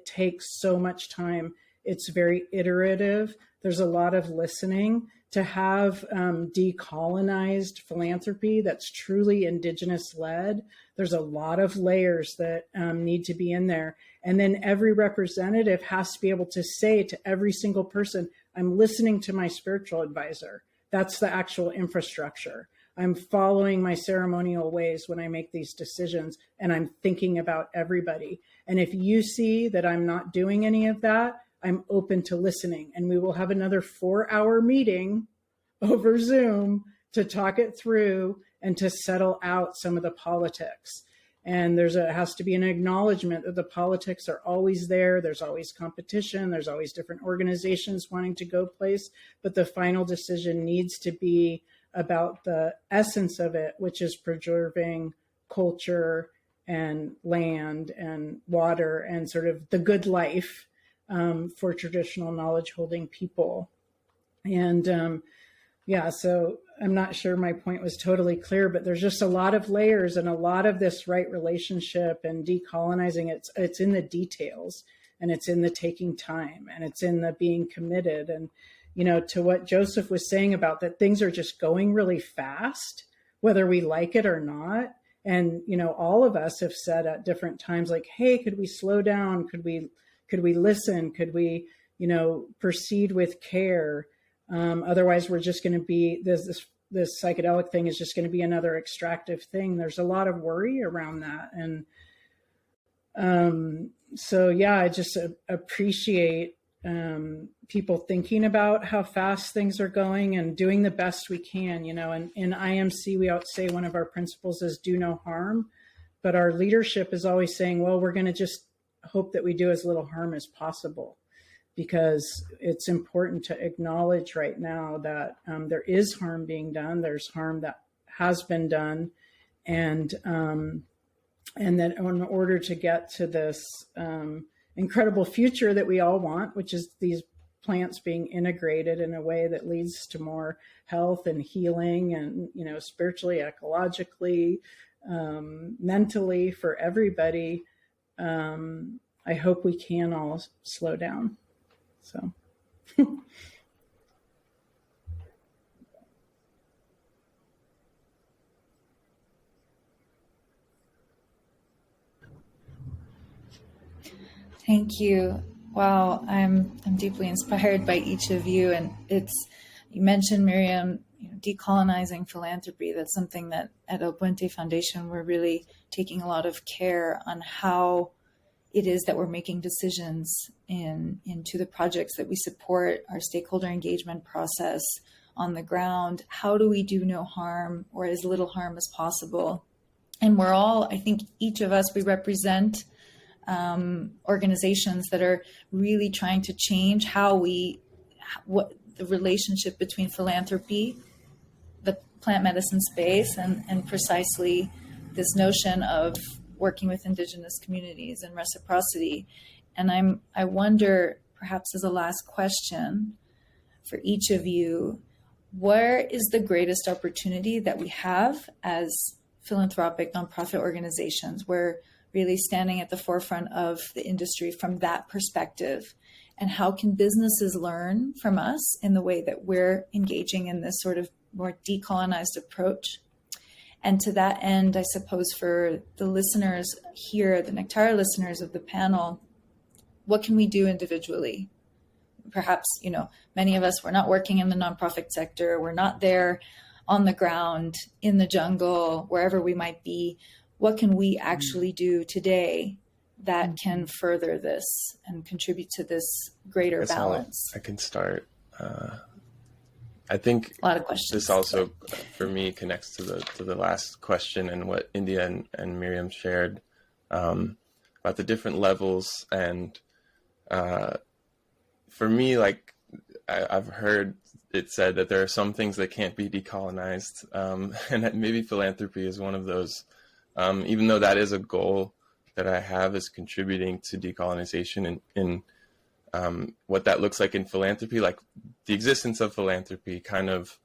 takes so much time. It's very iterative. There's a lot of listening. To have decolonized philanthropy that's truly indigenous led, there's a lot of layers that need to be in there. And then every representative has to be able to say to every single person, I'm listening to my spiritual advisor. That's the actual infrastructure. I'm following my ceremonial ways when I make these decisions, and I'm thinking about everybody. And if you see that I'm not doing any of that, I'm open to listening. And we will have another 4-hour meeting over Zoom to talk it through and to settle out some of the politics. And has to be an acknowledgement that the politics are always there. There's always competition. There's always different organizations wanting to go place. But the final decision needs to be about the essence of it, which is preserving culture and land and water and sort of the good life for traditional knowledge holding people. And so I'm not sure my point was totally clear, but there's just a lot of layers and a lot of this right relationship and decolonizing. It's in the details, and it's in the taking time, and it's in the being committed. And, to what Joseph was saying about that things are just going really fast, whether we like it or not. And, all of us have said at different times, like, hey, could we slow down? Could we listen? Could we, proceed with care? Otherwise, we're just going to be this psychedelic thing is just going to be another extractive thing. There's a lot of worry around that. And I just appreciate people thinking about how fast things are going and doing the best we can. And in IMC, we always say one of our principles is do no harm. But our leadership is always saying, well, we're going to just hope that we do as little harm as possible. Because it's important to acknowledge right now that there is harm being done. There's harm that has been done, and that in order to get to this incredible future that we all want, which is these plants being integrated in a way that leads to more health and healing, and spiritually, ecologically, mentally for everybody, I hope we can all slow down. So. Thank you. Wow, I'm deeply inspired by each of you, and you mentioned, Miriam, decolonizing philanthropy. That's something that at El Puente Foundation we're really taking a lot of care on how it is that we're making decisions into the projects that we support, our stakeholder engagement process on the ground. How do we do no harm or as little harm as possible? And we're all, I think each of us, we represent organizations that are really trying to change what the relationship between philanthropy, the plant medicine space, and precisely this notion of working with Indigenous communities and reciprocity. And I wonder, perhaps as a last question for each of you, where is the greatest opportunity that we have as philanthropic nonprofit organizations? We're really standing at the forefront of the industry from that perspective. And how can businesses learn from us in the way that we're engaging in this sort of more decolonized approach? And to that end, I suppose for the listeners here, the Nectara listeners of the panel, what can we do individually? Perhaps, many of us, we're not working in the nonprofit sector. We're not there on the ground, in the jungle, wherever we might be, what can we actually do today that can further this and contribute to this greater balance? I can start. I think a lot of questions. This also, for me, connects to the last question and what India and Miriam shared about the different levels. And for me, like I've heard it said that there are some things that can't be decolonized, and maybe philanthropy is one of those. Even though that is a goal that I have, is contributing to decolonization in what that looks like in philanthropy, like the existence of philanthropy kind of,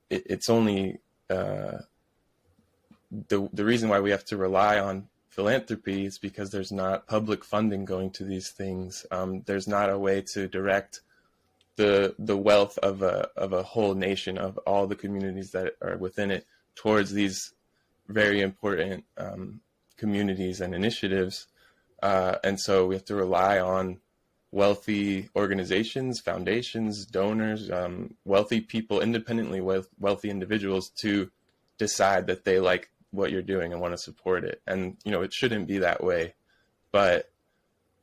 it's only the reason why we have to rely on philanthropy is because there's not public funding going to these things. There's not a way to direct the wealth of a whole nation, of all the communities that are within it, towards these very important communities and initiatives. And so we have to rely on wealthy organizations, foundations, donors, wealthy people, independently wealthy individuals, to decide that they like what you're doing and want to support it. And, it shouldn't be that way. But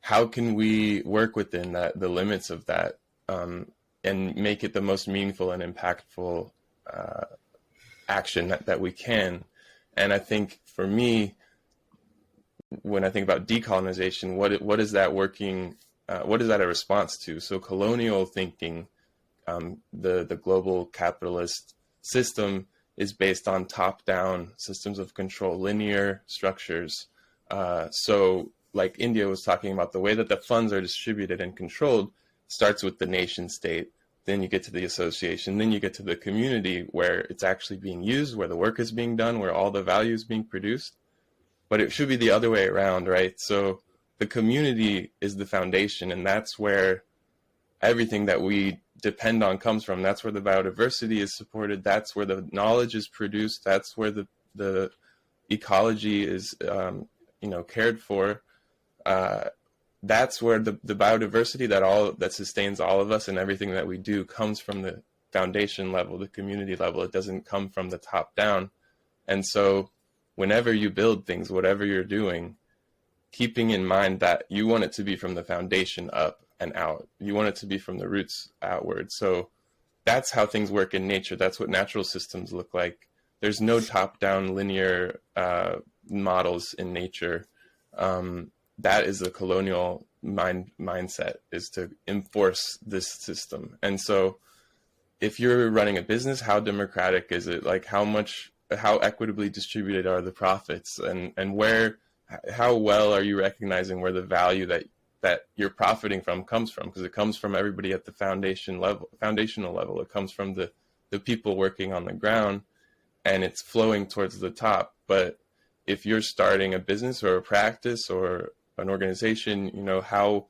how can we work within the limits of that, and make it the most meaningful and impactful action that we can? And I think for me, when I think about decolonization, what is that working? What is that a response to? So colonial thinking, the global capitalist system is based on top-down systems of control, linear structures. So like India was talking about, the way that the funds are distributed and controlled starts with the nation state. Then you get to the association, then you get to the community where it's actually being used, where the work is being done, where all the value is being produced. But it should be the other way around, right? So the community is the foundation, and that's where everything that we depend on comes from. That's where the biodiversity is supported. That's where the knowledge is produced. That's where the ecology is, cared for. That's where the biodiversity that sustains all of us and everything that we do comes from the foundation level, the community level. It doesn't come from the top down. And so whenever you build things, whatever you're doing, keeping in mind that you want it to be from the foundation up and out. You want it to be from the roots outward. So that's how things work in nature. That's what natural systems look like. There's no top-down linear models in nature. That is the colonial mindset, is to enforce this system. And so if you're running a business, how democratic is it? Like how equitably distributed are the profits, and how well are you recognizing where the value that you're profiting from comes from? Because it comes from everybody at the foundational level. It comes from the people working on the ground, and it's flowing towards the top. But if you're starting a business or a practice or an organization, how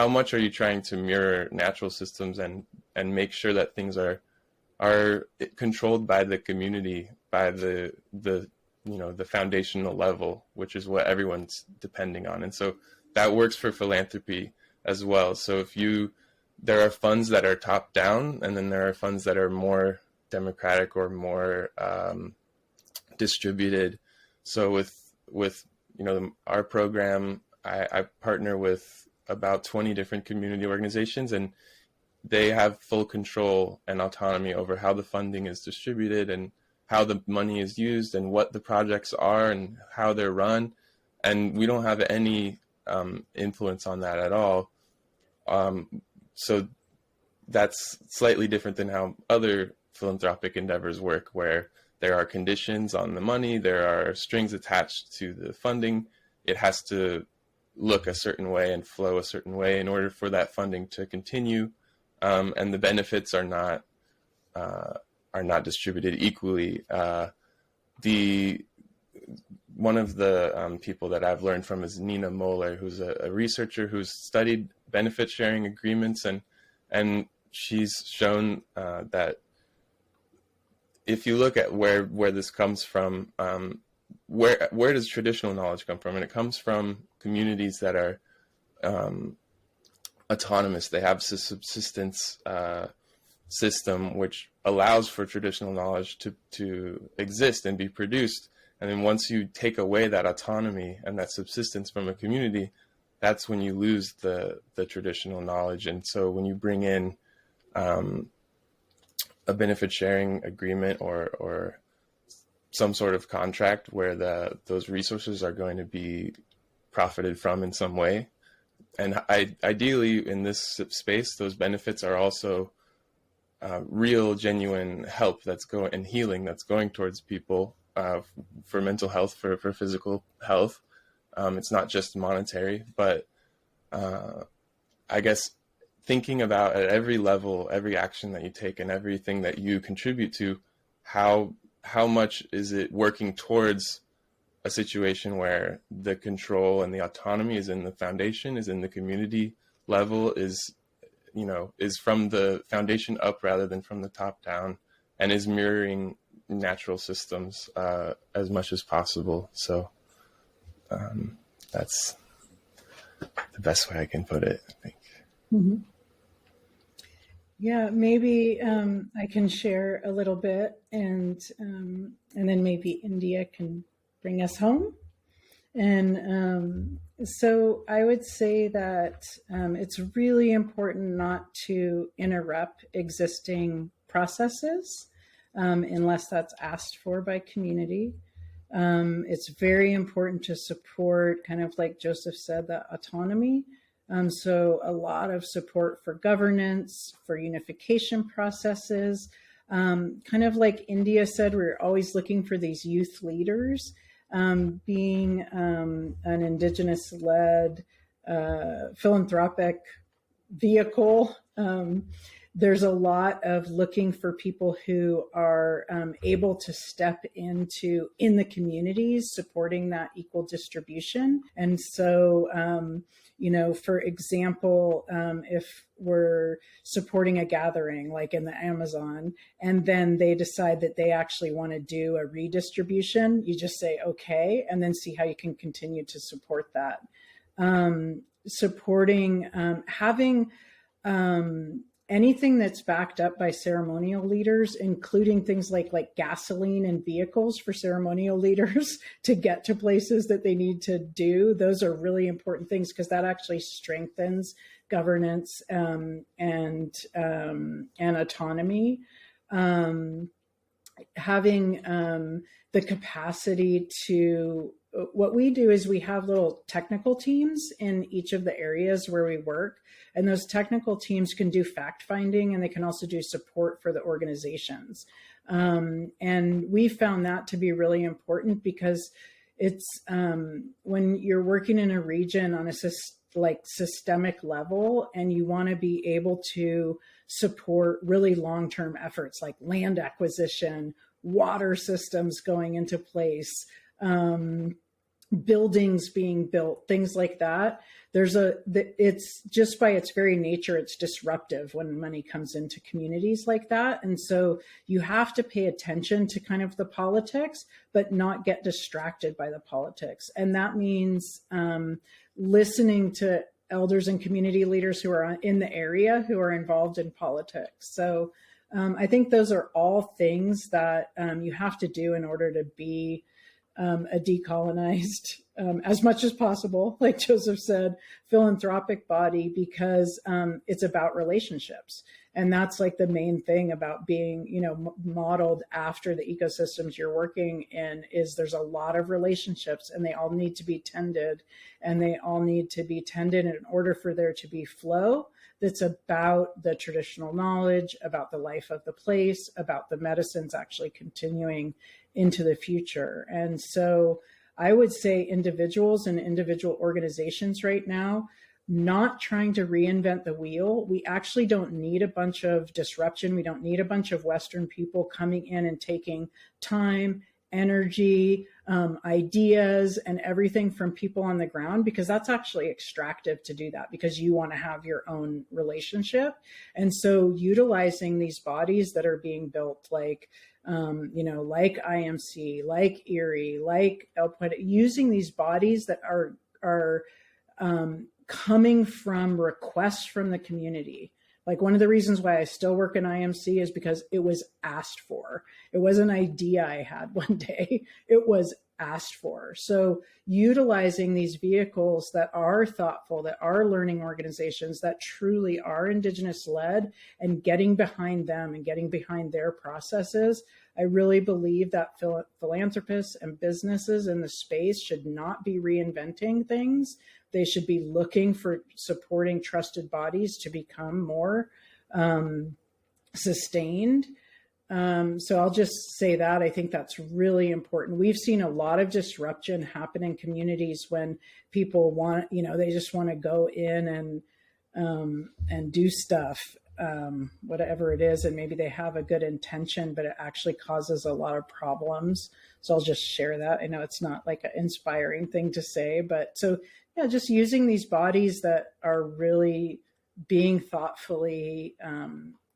much are you trying to mirror natural systems and make sure that things are controlled by the community, by the foundational level, which is what everyone's depending on. And so that works for philanthropy as well. So there are funds that are top down, and then there are funds that are more democratic or more distributed. So with our program, I partner with about 20 different community organizations, and they have full control and autonomy over how the funding is distributed and how the money is used and what the projects are and how they're run. And we don't have any influence on that at all. So that's slightly different than how other philanthropic endeavors work, where there are conditions on the money, there are strings attached to the funding. It has to look a certain way and flow a certain way in order for that funding to continue. And the benefits are not distributed equally. One of the people that I've learned from is Nina Moeller, who's a researcher who's studied benefit sharing agreements, and she's shown that if you look at where this comes from, where does traditional knowledge come from? And it comes from communities that are autonomous. They have subsistence system which allows for traditional knowledge to exist and be produced. And then once you take away that autonomy and that subsistence from a community, that's when you lose the traditional knowledge. And so when you bring in a benefit sharing agreement or some sort of contract where those resources are going to be profited from in some way, and ideally in this space, those benefits are also real, genuine help that's going and healing that's going towards people for mental health, for physical health. It's not just monetary, but I guess thinking about at every level, every action that you take and everything that you contribute to, how much is it working towards a situation where the control and the autonomy is in the foundation, is in the community level, is from the foundation up rather than from the top down, and is mirroring natural systems as much as possible. So that's the best way I can put it, I think. Mm-hmm. Yeah, maybe I can share a little bit, and then maybe India can bring us home. And so I would say that it's really important not to interrupt existing processes unless that's asked for by community. It's very important to support, kind of like Joseph said, the autonomy. So a lot of support for governance, for unification processes. Kind of like India said, we're always looking for these youth leaders. Being an Indigenous-led philanthropic vehicle, there's a lot of looking for people who are able to step in the communities, supporting that equal distribution. And so, for example, if we're supporting a gathering like in the Amazon, and then they decide that they actually want to do a redistribution, you just say, okay, and then see how you can continue to support that. Supporting, having anything that's backed up by ceremonial leaders, including things like gasoline and vehicles for ceremonial leaders to get to places that they need to do. Those are really important things because that actually strengthens governance and autonomy. Having the capacity to, what we do is we have little technical teams in each of the areas where we work. And those technical teams can do fact finding, and they can also do support for the organizations. And we found that to be really important because it's when you're working in a region on a systemic level, and you want to be able to support really long-term efforts like land acquisition, water systems going into place, buildings being built, things like that. It's just by its very nature, it's disruptive when money comes into communities like that. And so you have to pay attention to kind of the politics, but not get distracted by the politics. And that means listening to elders and community leaders who are in the area who are involved in politics. So I think those are all things that you have to do in order to be a decolonized, as much as possible, like Joseph said, philanthropic body, because it's about relationships. And that's like the main thing about being, modeled after the ecosystems you're working in, is there's a lot of relationships, and they all need to be tended, and they all need to be tended in order for there to be flow that's about the traditional knowledge, about the life of the place, about the medicines actually continuing into the future. And so I would say individuals and individual organizations right now, not trying to reinvent the wheel. We actually don't need a bunch of disruption. We don't need a bunch of Western people coming in and taking time, energy, ideas, and everything from people on the ground, because that's actually extractive to do that, because you want to have your own relationship. And so utilizing these bodies that are being built, like IMC, like Erie, like El Puente, using these bodies that are coming from requests from the community, Like one of the reasons why I still work in IMC is because it was asked for. It was an idea I had one day. It was asked for. So utilizing these vehicles that are thoughtful, that are learning organizations, that truly are Indigenous led, and getting behind them and getting behind their processes, I really believe that philanthropists and businesses in the space should not be reinventing things. They should be looking for supporting trusted bodies to become more sustained. So I'll just say that I think that's really important. We've seen a lot of disruption happen in communities when people want, they just want to go in and do stuff, whatever it is, and maybe they have a good intention, but it actually causes a lot of problems. So I'll just share that. I know it's not like an inspiring thing to say, but so yeah, just using these bodies that are really being thoughtfully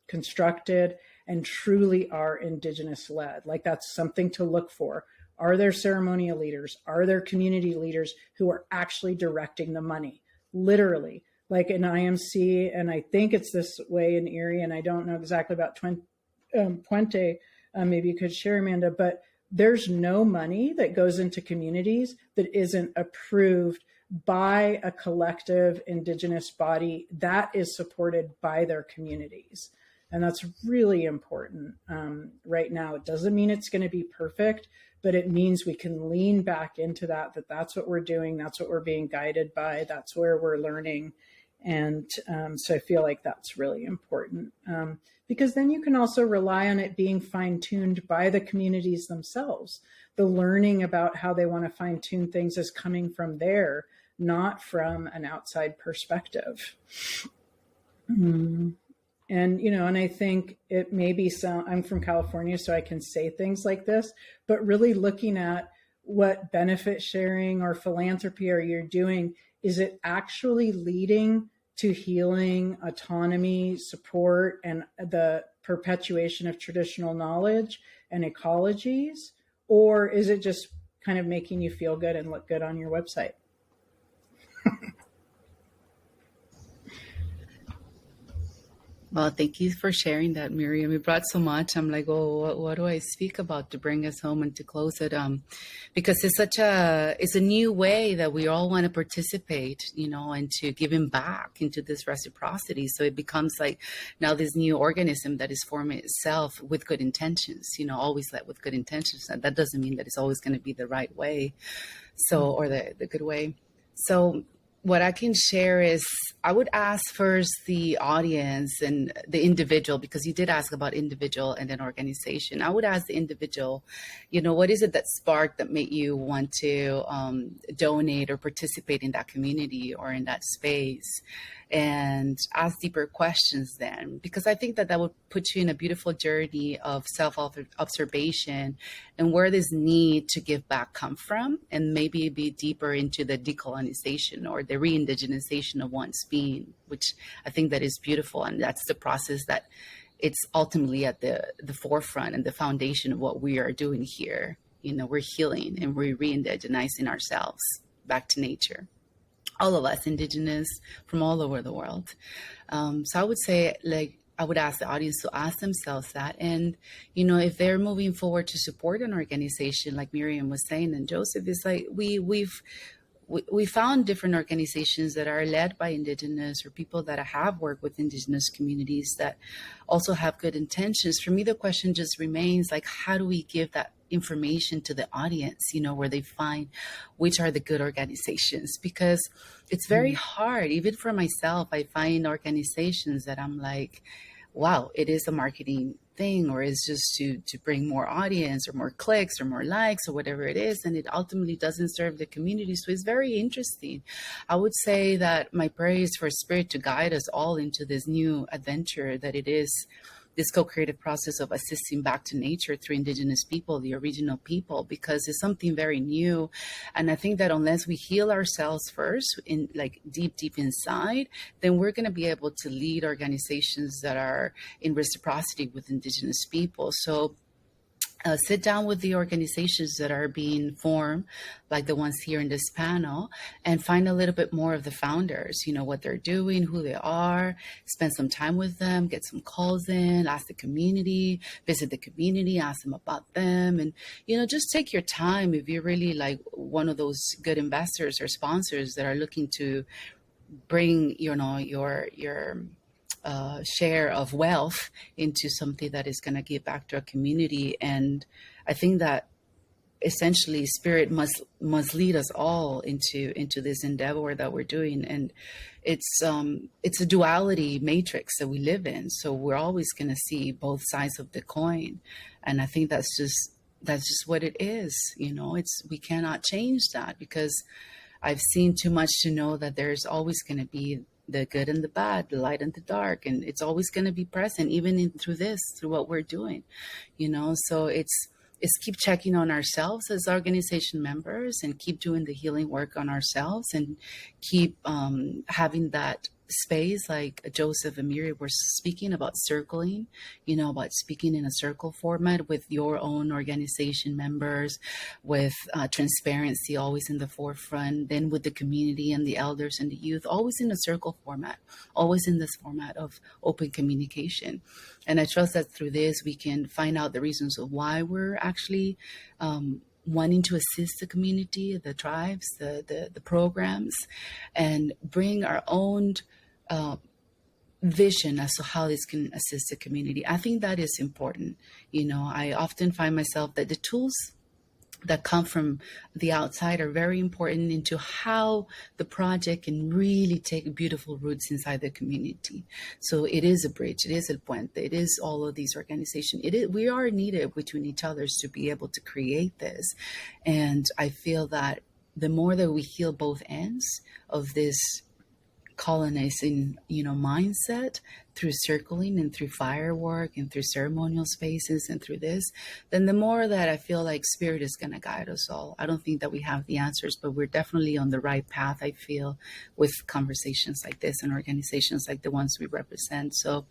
constructed and truly are Indigenous led. Like that's something to look for. Are there ceremonial leaders? Are there community leaders who are actually directing the money? Literally, like in IMC, and I think it's this way in Erie, and I don't know exactly about Puente, maybe you could share, Amanda, but there's no money that goes into communities that isn't approved by a collective Indigenous body that is supported by their communities. And that's really important right now. It doesn't mean it's going to be perfect, but it means we can lean back into that's what we're doing. That's what we're being guided by. That's where we're learning. And so I feel like that's really important because then you can also rely on it being fine-tuned by the communities themselves. The learning about how they want to fine-tune things is coming from there, not from an outside perspective. And, and I think it may be I'm from California, so I can say things like this, but really looking at what benefit sharing or philanthropy are you doing, is it actually leading to healing, autonomy, support, and the perpetuation of traditional knowledge and ecologies? Or is it just kind of making you feel good and look good on your website? Well, thank you for sharing that, Miriam. You brought so much. I'm like, oh, what do I speak about to bring us home and to close it? Because it's a new way that we all want to participate, and to giving back into this reciprocity. So it becomes like now this new organism that is forming itself with good intentions, always led with good intentions. And that doesn't mean that it's always going to be the right way. So, or the good way. So what I can share is I would ask first the audience and the individual, because you did ask about individual and then organization. I would ask the individual, what is it that sparked that made you want to donate or participate in that community or in that space? And ask deeper questions then, because I think that would put you in a beautiful journey of self-observation and where this need to give back come from, and maybe be deeper into the decolonization or the re-indigenization of one's being, which I think that is beautiful. And that's the process that it's ultimately at the forefront and the foundation of what we are doing here. We're healing and we're re-indigenizing ourselves back to nature. All of us Indigenous from all over the world. So I would say, I would ask the audience to ask themselves that. And, if they're moving forward to support an organization, like Miriam was saying, and Joseph, is like, we found different organizations that are led by Indigenous or people that have worked with Indigenous communities that also have good intentions. For me, the question just remains, like, how do we give that information to the audience, where they find which are the good organizations? Because it's very hard, even for myself. I find organizations that I'm like, wow, it is a marketing thing, or it's just to bring more audience or more clicks or more likes or whatever it is, and it ultimately doesn't serve the community. So it's very interesting. I would say that my prayer is for Spirit to guide us all into this new adventure that it is, this co-creative process of assisting back to nature through Indigenous people, the original people, because it's something very new. And I think that unless we heal ourselves first, in like deep inside, then we're going to be able to lead organizations that are in reciprocity with Indigenous people. So sit down with the organizations that are being formed, like the ones here in this panel, and find a little bit more of the founders, what they're doing, who they are, spend some time with them, get some calls in, ask the community, visit the community, ask them about them. And, just take your time if you're really like one of those good investors or sponsors that are looking to bring, your share of wealth into something that is going to give back to a community. And I think that essentially spirit must lead us all into this endeavor that we're doing. And it's a duality matrix that we live in, so we're always going to see both sides of the coin. And I think that's just what it is. We cannot change that, because I've seen too much to know that there's always going to be the good and the bad, the light and the dark, and it's always going to be present, even through what we're doing, So it's keep checking on ourselves as organization members, and keep doing the healing work on ourselves, and keep having that space, like Joseph and Miriam were speaking about circling, about speaking in a circle format with your own organization members, with transparency always in the forefront, then with the community and the elders and the youth, always in a circle format, always in this format of open communication. And I trust that through this, we can find out the reasons of why we're actually wanting to assist the community, the tribes, the programs, and bring our own vision as to how this can assist the community. I think that is important. I often find myself that the tools that come from the outside are very important into how the project can really take beautiful roots inside the community. So it is a bridge, it is a puente, it is all of these organizations. We are needed between each other to be able to create this. And I feel that the more that we heal both ends of this colonizing, mindset, through circling and through firework and through ceremonial spaces and through this, then the more that I feel like spirit is going to guide us all. I don't think that we have the answers, but we're definitely on the right path, I feel, with conversations like this and organizations like the ones we represent. So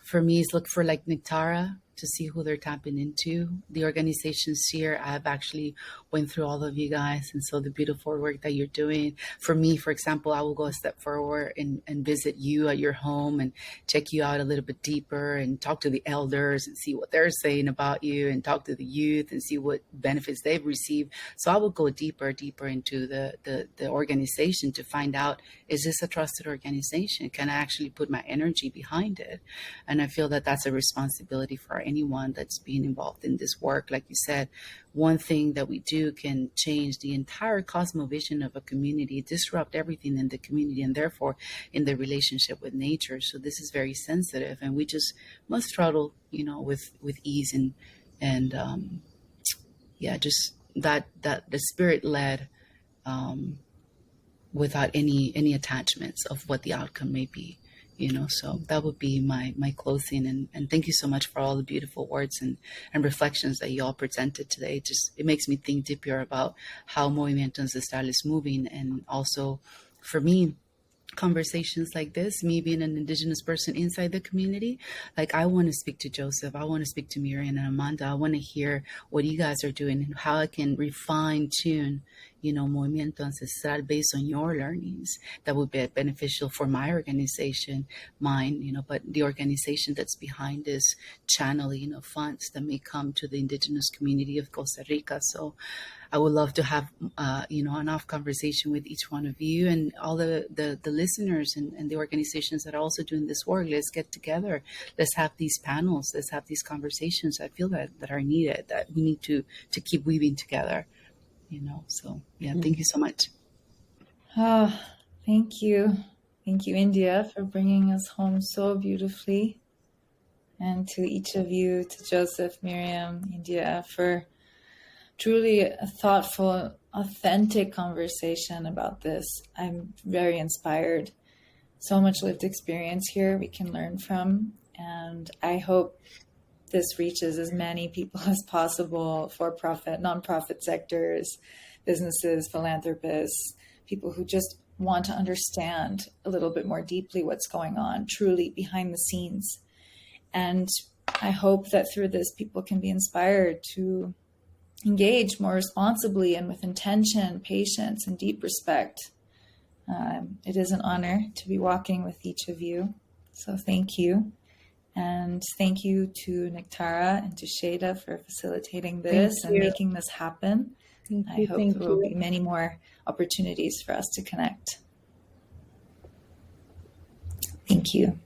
for me, it's look for like Nictara, to see who they're tapping into. The organizations here, I've actually went through all of you guys, and so the beautiful work that you're doing. For me, for example, I will go a step forward and visit you at your home and check you out a little bit deeper, and talk to the elders and see what they're saying about you, and talk to the youth and see what benefits they've received. So I will go deeper into the organization to find out, is this a trusted organization? Can I actually put my energy behind it? And I feel that that's a responsibility for anyone that's being involved in this work. Like you said, one thing that we do can change the entire cosmovision of a community, disrupt everything in the community, and therefore in the relationship with nature. So this is very sensitive, and we just must throttle, with ease and just that the spirit led, without any attachments of what the outcome may be. So that would be my closing. And thank you so much for all the beautiful words and reflections that you all presented today. It makes me think deeper about how Movimiento Ancestral is moving. And also for me, conversations like this, me being an Indigenous person inside the community, like I want to speak to Joseph, I want to speak to Miriam and Amanda, I want to hear what you guys are doing and how I can refine tune, Movimiento Ancestral based on your learnings that would be beneficial for my organization, mine, but the organization that's behind this channel, funds that may come to the Indigenous community of Costa Rica. So I would love to have, an off conversation with each one of you and all the listeners and the organizations that are also doing this work. Let's get together. Let's have these panels. Let's have these conversations. I feel that are needed, that we need to keep weaving together, So, yeah, thank you so much. Oh, thank you. Thank you, India, for bringing us home so beautifully. And to each of you, to Joseph, Miriam, India, for truly a thoughtful, authentic conversation about this. I'm very inspired. So much lived experience here we can learn from. And I hope this reaches as many people as possible, for-profit, nonprofit sectors, businesses, philanthropists, people who just want to understand a little bit more deeply what's going on truly behind the scenes. And I hope that through this, people can be inspired to engage more responsibly and with intention, patience, and deep respect. It is an honor to be walking with each of you. So thank you. And thank you to Nektara and to Shada for facilitating this and making this happen. I hope there will be many more opportunities for us to connect. Thank you.